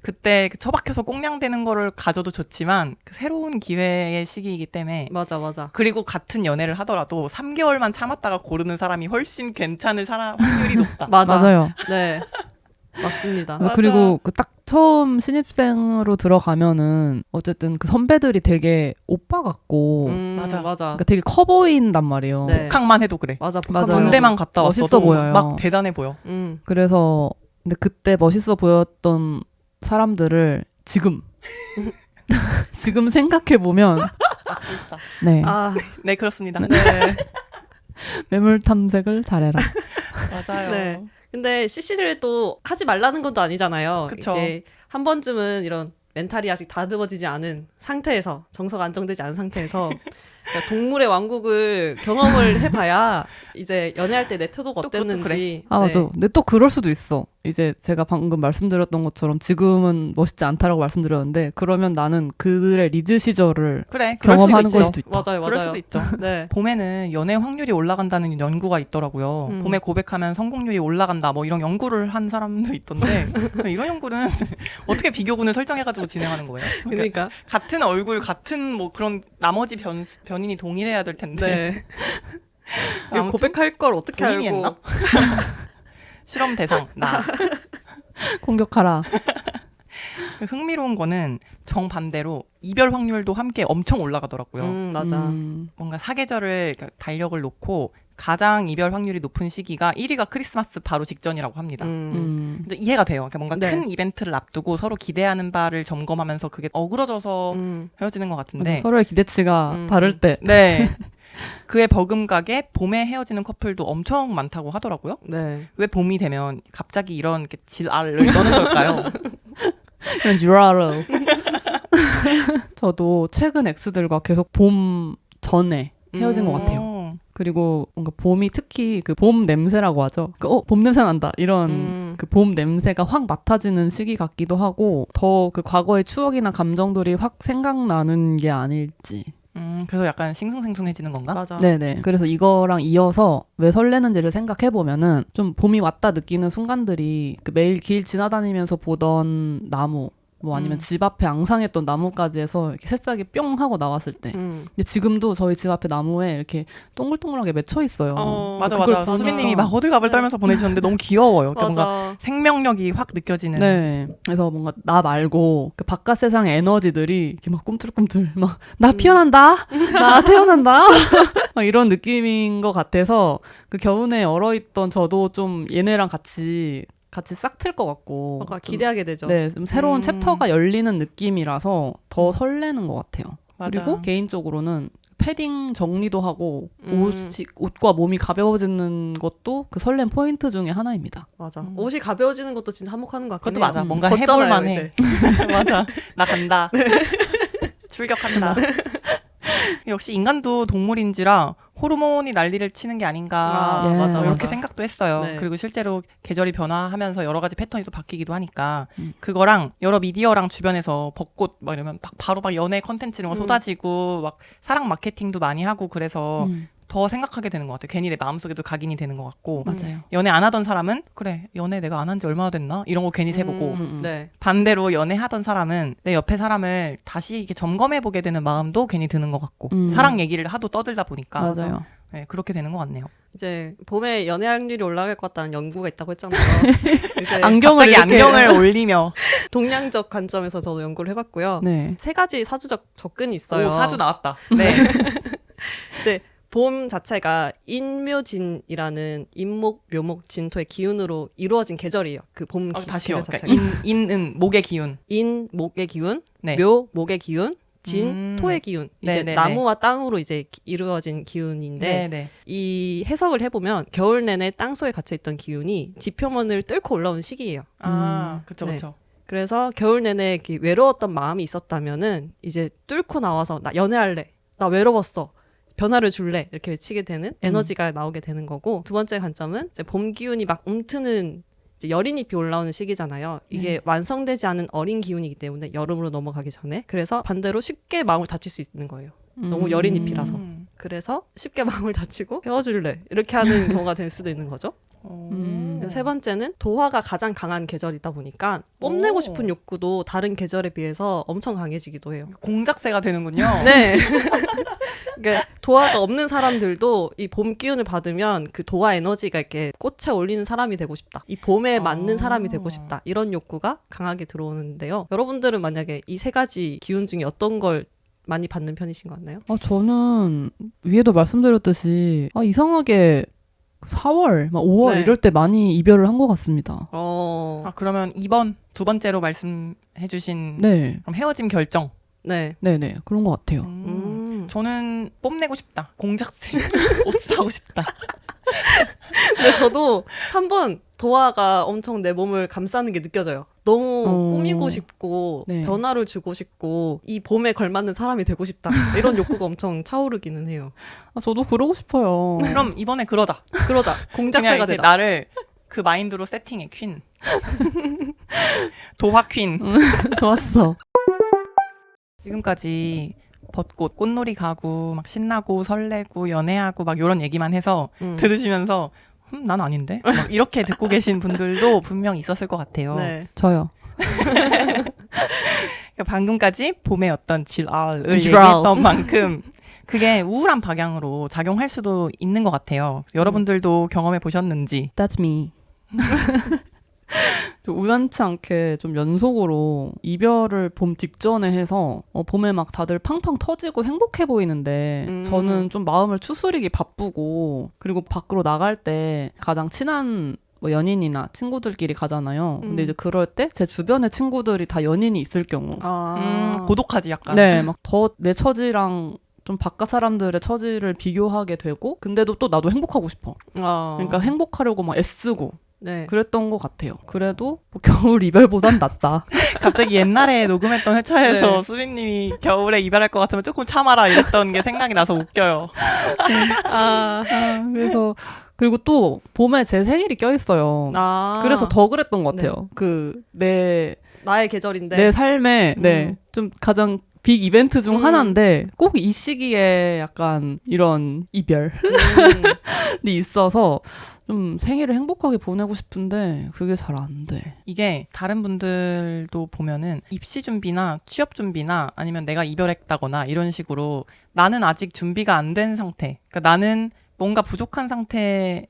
그때 그 처박혀서 꽁냥대는 거를 가져도 좋지만 그 새로운 기회의 시기이기 때문에 맞아. 그리고 같은 연애를 하더라도 3개월만 참았다가 고르는 사람이 훨씬 괜찮을 사람 확률이 높다. 맞아요. 네. 맞습니다. 맞아. 그리고 그 딱 처음 신입생으로 들어가면은 어쨌든 그 선배들이 되게 오빠 같고 맞아. 맞아. 그러니까 되게 커 보인단 말이에요. 네. 북한만 해도 그래. 맞아. 맞아요. 군대만 갔다 멋있어 왔어도 보여요. 막 대단해 보여. 그래서 근데 그때 멋있어 보였던 사람들을 지금 생각해 보면 네. 네, 그렇습니다. 네. 매물 탐색을 잘해라. 맞아요. 네. 근데 CC를 또 하지 말라는 것도 아니잖아요. 그쵸. 이게 한 번쯤은 이런 멘탈이 아직 다듬어지지 않은 상태에서, 정서가 안정되지 않은 상태에서 그러니까 동물의 왕국을 경험을 해봐야 이제 연애할 때 내 태도가 또 그것도 어땠는지. 아, 네. 맞아. 근데 또 그럴 수도 있어. 이제 제가 방금 말씀드렸던 것처럼 지금은 멋있지 않다라고 말씀드렸는데 그러면 나는 그들의 리즈 시절을 그래, 그럴 경험하는 수도 걸 있죠. 수도 있다. 맞아요. 그럴 수도 있죠. 네. 봄에는 연애 확률이 올라간다는 연구가 있더라고요. 봄에 고백하면 성공률이 올라간다 뭐 이런 연구를 한 사람도 있던데 이런 연구는 어떻게 비교군을 설정해가지고 진행하는 거예요? 그러니까. 같은 얼굴, 같은 뭐 그런 나머지 변인이 동일해야 될 텐데. 네. 아무튼 고백할 걸 어떻게 본인이 알고. 했나? 실험 대상 나. 공격하라. 흥미로운 거는 정반대로 이별 확률도 함께 엄청 올라가더라고요. 맞아. 뭔가 사계절을 그러니까 달력을 놓고 가장 이별 확률이 높은 시기가 1위가 크리스마스 바로 직전이라고 합니다. 근데 이해가 돼요. 그러니까 뭔가 네. 큰 이벤트를 앞두고 서로 기대하는 바를 점검하면서 그게 어그러져서 헤어지는 것 같은데. 맞아, 서로의 기대치가 다를 때. 네. 그에 버금가게 봄에 헤어지는 커플도 엄청 많다고 하더라고요. 네. 왜 봄이 되면 갑자기 이런 질알을 넣는 걸까요? 그런 유라로. 저도 최근 엑스들과 계속 봄 전에 헤어진 것 같아요. 그리고 뭔가 봄이 특히 그 봄 냄새라고 하죠. 봄 냄새 난다. 이런 그 봄 냄새가 확 맡아지는 시기 같기도 하고 더 그 과거의 추억이나 감정들이 확 생각나는 게 아닐지. 그래서 약간 싱숭생숭해지는 건가? 맞아. 네네. 그래서 이거랑 이어서 왜 설레는지를 생각해보면은 좀 봄이 왔다 느끼는 순간들이 그 매일 길 지나다니면서 보던 나무 뭐 아니면 집 앞에 앙상했던 나무까지 해서 이렇게 새싹이 뿅 하고 나왔을 때. 근데 지금도 저희 집 앞에 나무에 이렇게 동글동글하게 맺혀 있어요. 맞아. 그걸 보니까. 수빈님이 막 호들갑을 떨면서 보내주셨는데 너무 귀여워요. 그러니까 맞아. 뭔가 생명력이 확 느껴지는. 네. 그래서 뭔가 나 말고 그 바깥 세상의 에너지들이 이렇게 막 꿈틀꿈틀 막 나 피어난다. 나 태어난다. 막 이런 느낌인 것 같아서 그 겨우내 얼어있던 저도 좀 얘네랑 같이 싹 틀 것 같고 뭔가 좀, 기대하게 되죠. 네, 좀 새로운 챕터가 열리는 느낌이라서 더 설레는 것 같아요. 맞아. 그리고 개인적으로는 패딩 정리도 하고 옷과 몸이 가벼워지는 것도 그 설렘 포인트 중에 하나입니다. 맞아. 옷이 가벼워지는 것도 진짜 한몫하는 것 같긴 그것도 해요. 맞아. 뭔가 걷잖아요, 해볼만해. 이제. 맞아. 나 간다. 출격한다. 역시 인간도 동물인지라 호르몬이 난리를 치는 게 아닌가. 아, 예. 맞아, 이렇게 맞아. 생각도 했어요. 네. 그리고 실제로 계절이 변화하면서 여러 가지 패턴이 또 바뀌기도 하니까 그거랑 여러 미디어랑 주변에서 벚꽃 막 이러면 바로 연애 컨텐츠 이런 거 쏟아지고 막 사랑 마케팅도 많이 하고 그래서 더 생각하게 되는 것 같아요. 괜히 내 마음속에도 각인이 되는 것 같고. 맞아요. 연애 안 하던 사람은 그래 연애 내가 안 한 지 얼마나 됐나 이런 거 괜히 세보고 네. 반대로 연애하던 사람은 내 옆에 사람을 다시 이렇게 점검해보게 되는 마음도 괜히 드는 것 같고 사랑 얘기를 하도 떠들다 보니까 맞아요. 네, 그렇게 되는 것 같네요. 이제 봄에 연애 확률이 올라갈 것 같다는 연구가 있다고 했잖아요. 이제 안경을 갑자기 이렇게 안경을 올리며 동양적 관점에서 저도 연구를 해봤고요. 네. 3가지 사주적 접근이 있어요. 오, 사주 나왔다. 네. 이제 봄 자체가 인묘진이라는 인목, 묘목, 진토의 기운으로 이루어진 계절이에요. 그 봄 다시요. 계절 그러니까 자체가. 인은 목의 기운. 인, 목의 기운, 네. 묘, 목의 기운, 진, 토의 기운. 이제 네네네. 나무와 땅으로 이제 이루어진 기운인데 네네. 이 해석을 해보면 겨울 내내 땅속에 갇혀있던 기운이 지표면을 뚫고 올라온 시기예요. 그쵸, 네. 그쵸. 그래서 겨울 내내 이렇게 외로웠던 마음이 있었다면은 이제 뚫고 나와서 나 연애할래. 나 외로웠어. 변화를 줄래. 이렇게 외치게 되는 에너지가 나오게 되는 거고 두 번째 관점은 이제 봄 기운이 막 움트는 이제 여린 잎이 올라오는 시기잖아요. 이게 완성되지 않은 어린 기운이기 때문에 여름으로 넘어가기 전에 그래서 반대로 쉽게 마음을 다칠 수 있는 거예요. 너무 여린 잎이라서. 그래서 쉽게 마음을 다치고 헤어질래. 이렇게 하는 경우가 될 수도 있는 거죠. 세 번째는 도화가 가장 강한 계절이다 보니까 뽐내고 싶은 욕구도 다른 계절에 비해서 엄청 강해지기도 해요. 공작새가 되는군요. 네. 그러니까 도화가 없는 사람들도 이 봄 기운을 받으면 그 도화 에너지가 이렇게 꽃에 올리는 사람이 되고 싶다. 이 봄에 맞는 사람이 되고 싶다. 이런 욕구가 강하게 들어오는데요. 여러분들은 만약에 이 세 가지 기운 중에 어떤 걸 많이 받는 편이신 것 같나요? 저는 위에도 말씀드렸듯이 이상하게 4월, 막 5월 네. 이럴 때 많이 이별을 한 것 같습니다. 그러면 2번 두 번째로 말씀해주신 네, 그럼 헤어짐 결정. 네. 네네 그런 것 같아요. 저는 뽐내고 싶다. 공작새 옷 사고 싶다. 근데 저도 3번 도화가 엄청 내 몸을 감싸는 게 느껴져요. 너무 꾸미고 싶고 네. 변화를 주고 싶고 이 봄에 걸맞는 사람이 되고 싶다. 이런 욕구가 엄청 차오르기는 해요. 저도 그러고 싶어요. 그럼 이번에 그러자. 그러자. 그냥 공작새가 이제 되자. 나를 그 마인드로 세팅해. 퀸. 도화 퀸. 좋았어. 지금까지 벚꽃, 꽃놀이 가고 막 신나고 설레고 연애하고 막 이런 얘기만 해서 들으시면서 난 아닌데? 막 이렇게 듣고 계신 분들도 분명 있었을 것 같아요. 네. 저요. 방금까지 봄의 어떤 질알을 얘기했던 만큼 그게 우울한 방향으로 작용할 수도 있는 것 같아요. 여러분들도 경험해 보셨는지. That's me. 우연치 않게 좀 연속으로 이별을 봄 직전에 해서 봄에 막 다들 팡팡 터지고 행복해 보이는데 저는 좀 마음을 추스리기 바쁘고 그리고 밖으로 나갈 때 가장 친한 뭐 연인이나 친구들끼리 가잖아요. 근데 이제 그럴 때 제 주변의 친구들이 다 연인이 있을 경우 고독하지 약간. 네, 막 더 내 처지랑 좀 바깥 사람들의 처지를 비교하게 되고 근데도 또 나도 행복하고 싶어. 그러니까 행복하려고 막 애쓰고 네. 그랬던 것 같아요. 그래도 뭐 겨울 이별보단 낫다. 갑자기 옛날에 녹음했던 회차에서 네. 수빈님이 겨울에 이별할 것 같으면 조금 참아라 이랬던 게 생각이 나서 웃겨요. 그래서 그리고 또 봄에 제 생일이 껴있어요. 그래서 더 그랬던 것 같아요. 나의 계절인데. 내 삶에 좀 가장 빅 이벤트 중 하나인데 꼭 이 시기에 약간 이런 이별이 있어서 좀 생일을 행복하게 보내고 싶은데 그게 잘 안 돼. 이게 다른 분들도 보면은 입시 준비나 취업 준비나 아니면 내가 이별했다거나 이런 식으로 나는 아직 준비가 안 된 상태. 그러니까 나는 뭔가 부족한 상태일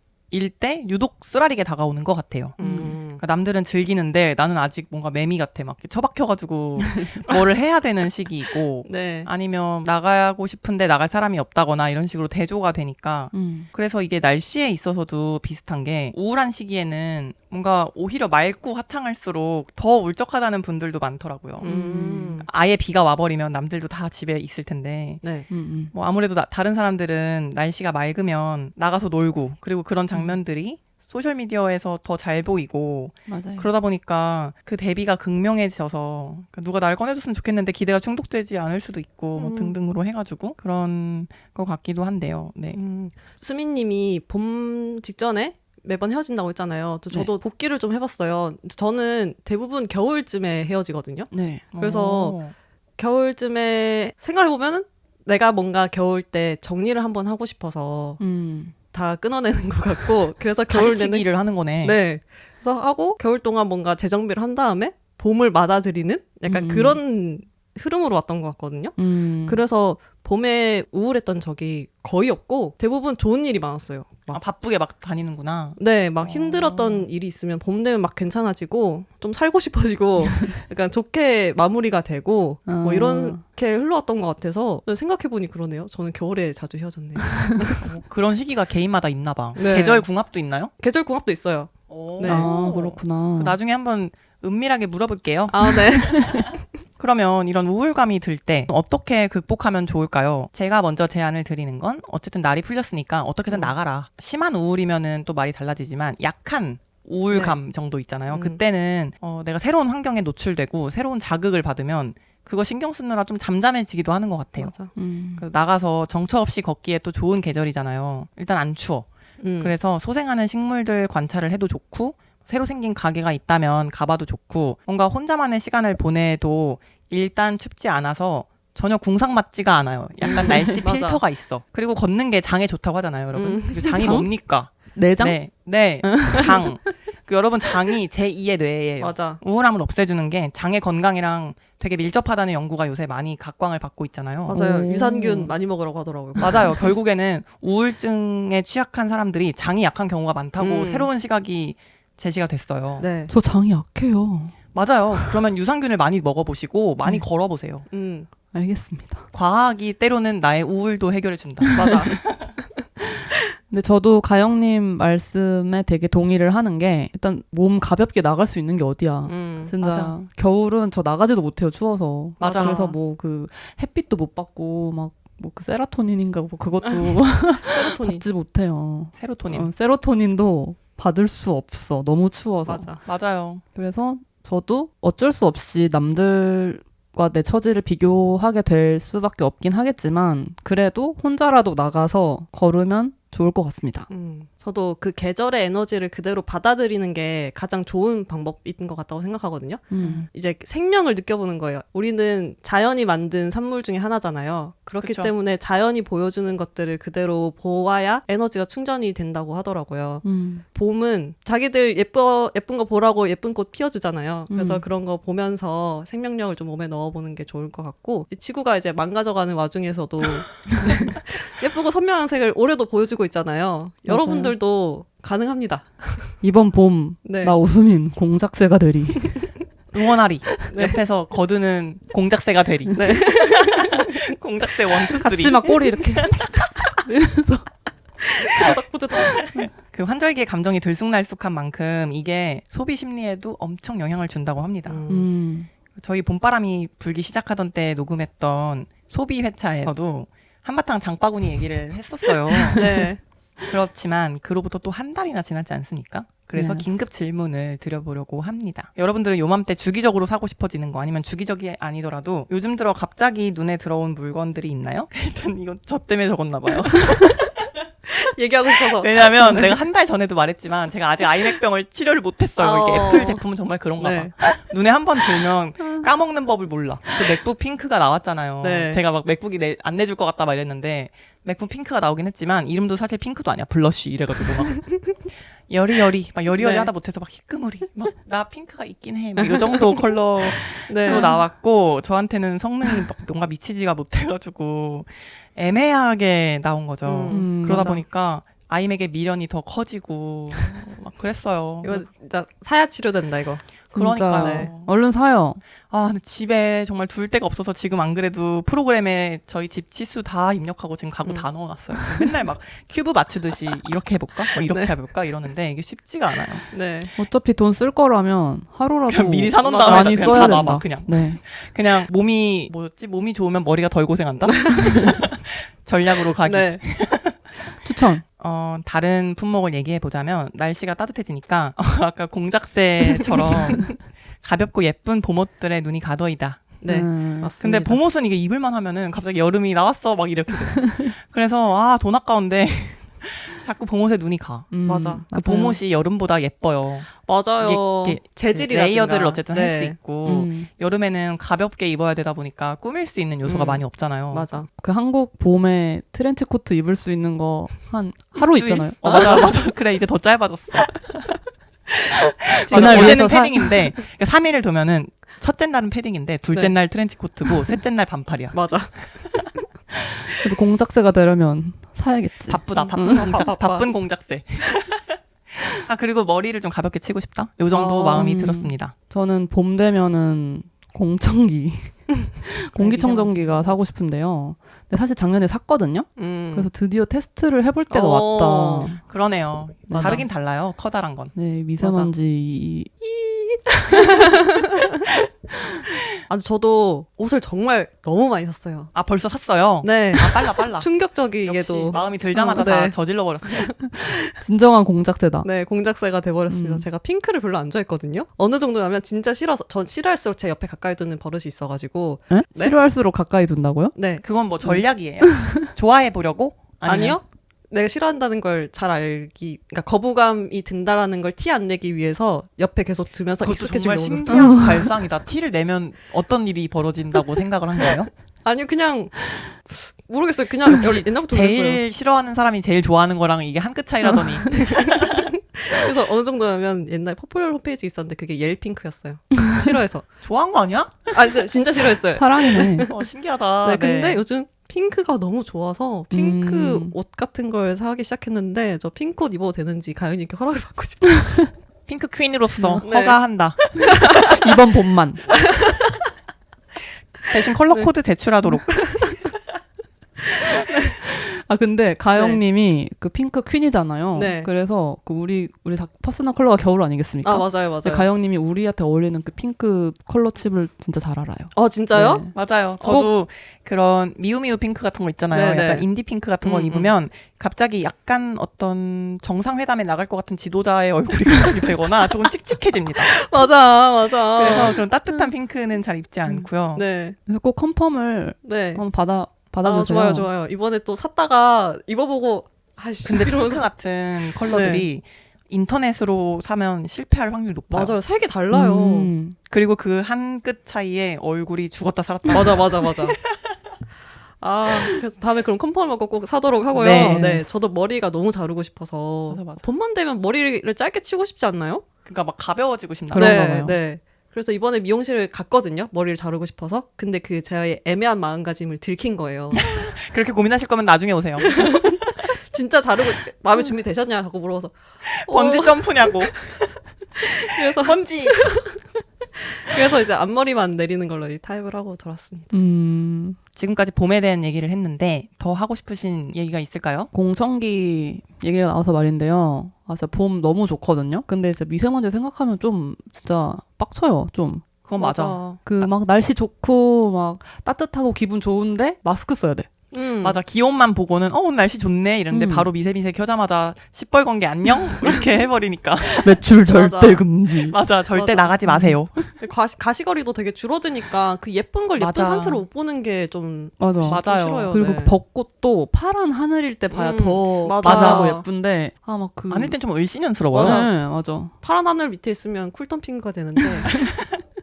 때 유독 쓰라리게 다가오는 것 같아요. 그러니까 남들은 즐기는데 나는 아직 뭔가 매미 같아. 막 처박혀가지고 뭐를 해야 되는 시기이고 네. 아니면 나가고 싶은데 나갈 사람이 없다거나 이런 식으로 대조가 되니까 그래서 이게 날씨에 있어서도 비슷한 게 우울한 시기에는 뭔가 오히려 맑고 화창할수록 더 울적하다는 분들도 많더라고요. 아예 비가 와버리면 남들도 다 집에 있을 텐데 네. 뭐 아무래도 다른 사람들은 날씨가 맑으면 나가서 놀고 그리고 그런 장면들이 소셜미디어에서 더 잘 보이고 맞아요. 그러다 보니까 그 대비가 극명해져서 그러니까 누가 날 꺼내줬으면 좋겠는데 기대가 충족되지 않을 수도 있고 뭐 등등으로 해가지고 그런 것 같기도 한데요. 네. 수민님이 봄 직전에 매번 헤어진다고 했잖아요. 저도 복기를 좀 해봤어요. 저는 대부분 겨울쯤에 헤어지거든요. 네. 그래서 겨울쯤에 생각해보면은 내가 뭔가 겨울 때 정리를 한번 하고 싶어서 다 끊어내는 것 같고 그래서 겨울 내내 가지치기를 하는 거네. 네. 그래서 하고 겨울 동안 뭔가 재정비를 한 다음에 봄을 맞아들이는 약간 그런 흐름으로 왔던 것 같거든요. 그래서 봄에 우울했던 적이 거의 없고 대부분 좋은 일이 많았어요. 막. 바쁘게 막 다니는구나. 네, 막 힘들었던 일이 있으면 봄 되면 막 괜찮아지고 좀 살고 싶어지고 약간 좋게 마무리가 되고 뭐 이렇게 흘러왔던 것 같아서 생각해보니 그러네요. 저는 겨울에 자주 헤어졌네요. 그런 시기가 개인마다 있나 봐. 네. 계절 궁합도 있나요? 계절 궁합도 있어요. 네. 아, 그렇구나. 나중에 한번 은밀하게 물어볼게요. 아, 네. 그러면 이런 우울감이 들 때 어떻게 극복하면 좋을까요? 제가 먼저 제안을 드리는 건 어쨌든 날이 풀렸으니까 어떻게든 나가라. 심한 우울이면은 또 말이 달라지지만 약한 우울감 정도 있잖아요. 그때는 내가 새로운 환경에 노출되고 새로운 자극을 받으면 그거 신경 쓰느라 좀 잠잠해지기도 하는 것 같아요. 맞아. 그래서 나가서 정처 없이 걷기에 또 좋은 계절이잖아요. 일단 안 추워. 그래서 소생하는 식물들 관찰을 해도 좋고 새로 생긴 가게가 있다면 가봐도 좋고 뭔가 혼자만의 시간을 보내도 일단 춥지 않아서 전혀 궁상맞지가 않아요. 약간 날씨 맞아. 필터가 있어. 그리고 걷는 게 장에 좋다고 하잖아요, 여러분. 그리고 장이 장? 뭡니까? 내장? 네, 장. 여러분 장이 제2의 뇌예요. 맞아. 우울함을 없애주는 게 장의 건강이랑 되게 밀접하다는 연구가 요새 많이 각광을 받고 있잖아요. 맞아요. 오. 유산균 많이 먹으라고 하더라고요. 맞아요. 결국에는 우울증에 취약한 사람들이 장이 약한 경우가 많다고 새로운 시각이 제시가 됐어요. 네. 저 장이 약해요. 맞아요. 그러면 유산균을 많이 먹어보시고 많이 걸어보세요. 알겠습니다. 과학이 때로는 나의 우울도 해결해준다. 맞아. 근데 저도 가영님 말씀에 되게 동의를 하는 게 일단 몸 가볍게 나갈 수 있는 게 어디야. 진짜 맞아. 겨울은 저 나가지도 못해요. 추워서. 맞아. 그래서 뭐 그 햇빛도 못 받고 막 뭐 그 세라토닌인가 뭐 그것도 세로토닌. 받지 못해요. 세로토닌. 세로토닌도 받을 수 없어. 너무 추워서. 맞아. 맞아요. 그래서 저도 어쩔 수 없이 남들과 내 처지를 비교하게 될 수밖에 없긴 하겠지만 그래도 혼자라도 나가서 걸으면 좋을 것 같습니다. 저도 그 계절의 에너지를 그대로 받아들이는 게 가장 좋은 방법인 것 같다고 생각하거든요. 이제 생명을 느껴보는 거예요. 우리는 자연이 만든 산물 중에 하나잖아요. 그렇기 그쵸. 때문에 자연이 보여주는 것들을 그대로 보아야 에너지가 충전이 된다고 하더라고요. 봄은 자기들 예쁜 거 보라고 예쁜 꽃 피워주잖아요. 그래서 그런 거 보면서 생명력을 좀 몸에 넣어보는 게 좋을 것 같고 이 지구가 이제 망가져가는 와중에서도 예쁘고 선명한 색을 올해도 보여주고 있잖아요. 여러분들도 가능합니다. 이번 봄 네. 나 오수민 공작새가 되리. 응원하리. 옆에서 거두는 공작새가 되리. 네. 공작새 1, 2, 3. 같이 막 꼬리 이렇게 이러면서 그 환절기의 감정이 들쑥날쑥한 만큼 이게 소비 심리에도 엄청 영향을 준다고 합니다. 저희 봄바람이 불기 시작하던 때 녹음했던 소비 회차에서도 한바탕 장바구니 얘기를 했었어요. 네. 그렇지만 그로부터 또 한 달이나 지났지 않습니까? 그래서 Yes. 긴급 질문을 드려보려고 합니다. 여러분들은 요맘때 주기적으로 사고 싶어지는 거 아니면 주기적이 아니더라도 요즘 들어 갑자기 눈에 들어온 물건들이 있나요? 일단 이건 저 때문에 적었나 봐요. 얘기하고 싶어서. 왜냐면 내가 한 달 전에도 말했지만 제가 아직 아이맥병을 치료를 못했어요. 이게 어. 애플 제품은 정말 그런가 네. 봐. 눈에 한 번 들면 까먹는 법을 몰라. 그 맥북 핑크가 나왔잖아요. 네. 제가 막 맥북이 안 내줄 것 같다 막 이랬는데 맥북 핑크가 나오긴 했지만 이름도 사실 핑크도 아니야. 블러쉬 이래가지고 막 여리여리 막 여리여리 네. 하다 못해서 막 희끄무리 막 나 핑크가 있긴 해. 막 이 정도 컬러로 네. 나왔고 저한테는 성능이 막 뭔가 미치지가 못해가지고 애매하게 나온 거죠. 그러다 맞아. 보니까 아이맥의 미련이 더 커지고 막 그랬어요. 이거 진짜 사야 치료된다 이거. 그러니까요. 네. 얼른 사요. 아, 근데 집에 정말 둘 데가 없어서 지금 안 그래도 프로그램에 저희 집 치수 다 입력하고 지금 가구 다 넣어놨어요. 맨날 막 큐브 맞추듯이 이렇게 해볼까? 뭐 이렇게 네. 해볼까? 이러는데 이게 쉽지가 않아요. 네. 어차피 돈 쓸 거라면 하루라도 그냥 미리 사놓은 맞아. 다음에 많이 그냥 써야 다 된다. 놔봐, 그냥. 네. 그냥 몸이 좋으면 머리가 덜 고생한다? 전략으로 가기. 네. 추천. 다른 품목을 얘기해 보자면 날씨가 따뜻해지니까 아까 공작새처럼 가볍고 예쁜 봄옷들의 눈이 가더이다. 네. 근데 맞습니다. 봄옷은 이게 입을만 하면은 갑자기 여름이 나왔어 막 이렇게 돼요. 그래서 돈 아까운데 자꾸 봄옷에 눈이 가. 맞아. 그 봄옷이 여름보다 예뻐요. 맞아요. 이게 재질이라든가. 레이어드를 어쨌든 할 수 네. 있고 여름에는 가볍게 입어야 되다 보니까 꾸밀 수 있는 요소가 많이 없잖아요. 맞아. 그 한국 봄에 트렌치 코트 입을 수 있는 거 한 하루 일주일? 있잖아요. 맞아. 그래 이제 더 짧아졌어. 그날 어제는 위해서 패딩인데 3일을 두면은 첫째 날은 패딩인데 둘째 네. 날 트렌치 코트고 셋째 날 반팔이야. 맞아. 그래도 공작새가 되려면 사야겠지. 바쁜 바빠. 바쁜 공작새. 그리고 머리를 좀 가볍게 치고 싶다. 요 정도 마음이 들었습니다. 저는 봄 되면은 공청기, 공기청정기가 사고 싶은데요. 근데 사실 작년에 샀거든요. 그래서 드디어 테스트를 해볼 때가 왔다. 그러네요. 맞아. 다르긴 달라요. 커다란 건. 네, 미세먼지 아니 저도 옷을 정말 너무 많이 샀어요. 아 벌써 샀어요? 네. 아 빨라. 충격적이게도 역시 마음이 들자마자 다 네. 저질러 버렸어요. 진정한 공작새다. 네, 공작새가 돼버렸습니다. 제가 핑크를 별로 안 좋아했거든요. 어느 정도냐면 진짜 싫어서 전 싫어할수록 제 옆에 가까이 두는 버릇이 있어가지고. 에? 네? 싫어할수록 가까이 둔다고요? 네. 그건 뭐 전략이에요? 좋아해 보려고? 아니요. 내가 싫어한다는 걸 잘 알기, 그러니까 거부감이 든다라는 걸 티 안 내기 위해서 옆에 계속 두면서 그것도 정말 익숙해지려고. 신기한 발상이다. 티를 내면 어떤 일이 벌어진다고 생각을 한 거예요? 아니요, 그냥 모르겠어요. 그냥 옛날부터 그랬어요. 제일 싫어하는 사람이 제일 좋아하는 거랑 이게 한 끗 차이라더니 그래서 어느 정도냐면 옛날 포퓰러 홈페이지 있었는데 그게 옐핑크였어요. 싫어해서. 좋아한 거 아니야? 아, 진짜 싫어했어요. 사랑이네. 신기하다. 네, 근데 요즘 핑크가 너무 좋아서 핑크 옷 같은 걸 사기 시작했는데 저 핑크 옷 입어도 되는지 가연님께 허락을 받고 싶어요. 핑크 퀸으로서 네. 허가한다. 이번 봄만. 대신 컬러 코드 제출하도록. 아 근데 가영님이 그 핑크 퀸이잖아요. 네. 그래서 그 우리 다 퍼스널 컬러가 겨울 아니겠습니까? 아, 맞아요. 근데 가영님이 우리한테 어울리는 그 핑크 컬러 칩을 진짜 잘 알아요. 진짜요? 네. 맞아요. 저도 그런 미우미우 핑크 같은 거 있잖아요. 네네. 약간 인디 핑크 같은 거 입으면 갑자기 약간 어떤 정상회담에 나갈 것 같은 지도자의 얼굴이 갑자기 되거나 조금 칙칙해집니다. 맞아. 그래서 그런 따뜻한 핑크는 잘 입지 않고요. 네. 그래서 꼭 컨펌을 네. 한번 받아주세요. 좋아요. 이번에 또 샀다가 입어보고 아이씨 근데 이러면서 핑크 같은 컬러들이 인터넷으로 사면 실패할 확률이 높아요. 맞아요. 색이 달라요. 그리고 그 한 끗 차이에 얼굴이 죽었다 살았다. 맞아. 그래서 다음에 그럼 컨펌 먹고 꼭 사도록 하고요. 네. 네. 저도 머리가 너무 자르고 싶어서 맞아. 봄만 되면 머리를 짧게 치고 싶지 않나요? 그러니까 막 가벼워지고 싶나 그런가 봐요. 봐요. 네. 그래서 이번에 미용실을 갔거든요. 머리를 자르고 싶어서. 근데 그 제 애매한 마음가짐을 들킨 거예요. 그렇게 고민하실 거면 나중에 오세요. 진짜 자르고 마음의 준비 되셨냐? 자꾸 물어서. 번지 점프냐고. 그래서 번지. 그래서 이제 앞머리만 내리는 걸로 타입을 하고 돌았습니다. 지금까지 봄에 대한 얘기를 했는데 더 하고 싶으신 얘기가 있을까요? 공청기 얘기가 나와서 말인데요. 진짜 봄 너무 좋거든요. 근데 이제 미세먼지 생각하면 좀 진짜 빡쳐요. 좀. 그건 맞아. 그 막 날씨 좋고 막 따뜻하고 기분 좋은데 마스크 써야 돼. 맞아. 기온만 보고는 오늘 날씨 좋네 이랬는데 바로 미세미세 켜자마자 시뻘건 게 안녕? 이렇게 해버리니까. 매출 맞아. 절대 금지. 맞아. 절대 맞아. 나가지 마세요. 가시거리도 되게 줄어드니까 그 예쁜 걸 예쁜 맞아. 상태로 못 보는 게 좀 맞아. 맞아요. 싫어요. 그리고 네. 그 벚꽃도 파란 하늘일 때 봐야 더 맞아. 맞아고 예쁜데 막 그 아닐 땐 좀 을씨년스러워요. 맞아. 네, 맞아. 파란 하늘 밑에 있으면 쿨톤 핑크가 되는데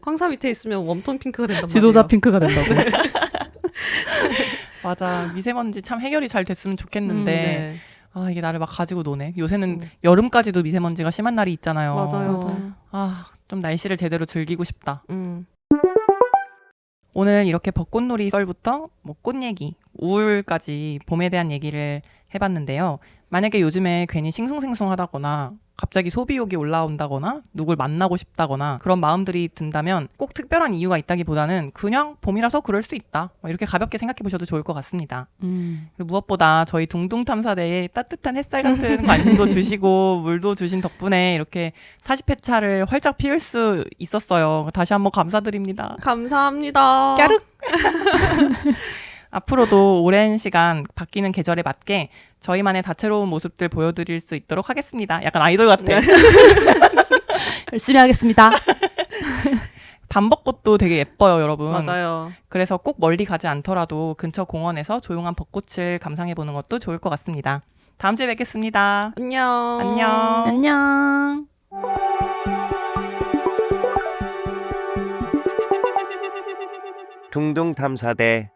황사 밑에 있으면 웜톤 핑크가 된단 지도자 말이에요. 핑크가 된다고. 맞아. 미세먼지 참 해결이 잘 됐으면 좋겠는데 네. 이게 나를 막 가지고 노네. 요새는 여름까지도 미세먼지가 심한 날이 있잖아요. 맞아요. 좀 날씨를 제대로 즐기고 싶다. 음. 오늘 이렇게 벚꽃놀이 썰부터 뭐 꽃 얘기, 우울까지 봄에 대한 얘기를 해봤는데요. 만약에 요즘에 괜히 싱숭생숭하다거나 갑자기 소비욕이 올라온다거나 누굴 만나고 싶다거나 그런 마음들이 든다면 꼭 특별한 이유가 있다기보다는 그냥 봄이라서 그럴 수 있다. 이렇게 가볍게 생각해 보셔도 좋을 것 같습니다. 그리고 무엇보다 저희 둥둥탐사대에 따뜻한 햇살 같은 관심도 주시고 물도 주신 덕분에 이렇게 40회차를 활짝 피울 수 있었어요. 다시 한번 감사드립니다. 감사합니다. 까르. 앞으로도 오랜 시간 바뀌는 계절에 맞게 저희만의 다채로운 모습들 보여드릴 수 있도록 하겠습니다. 약간 아이돌 같아. 열심히 하겠습니다. 밤벚꽃도 되게 예뻐요, 여러분. 맞아요. 그래서 꼭 멀리 가지 않더라도 근처 공원에서 조용한 벚꽃을 감상해보는 것도 좋을 것 같습니다. 다음 주에 뵙겠습니다. 안녕. 안녕. 안녕. 둥둥탐사대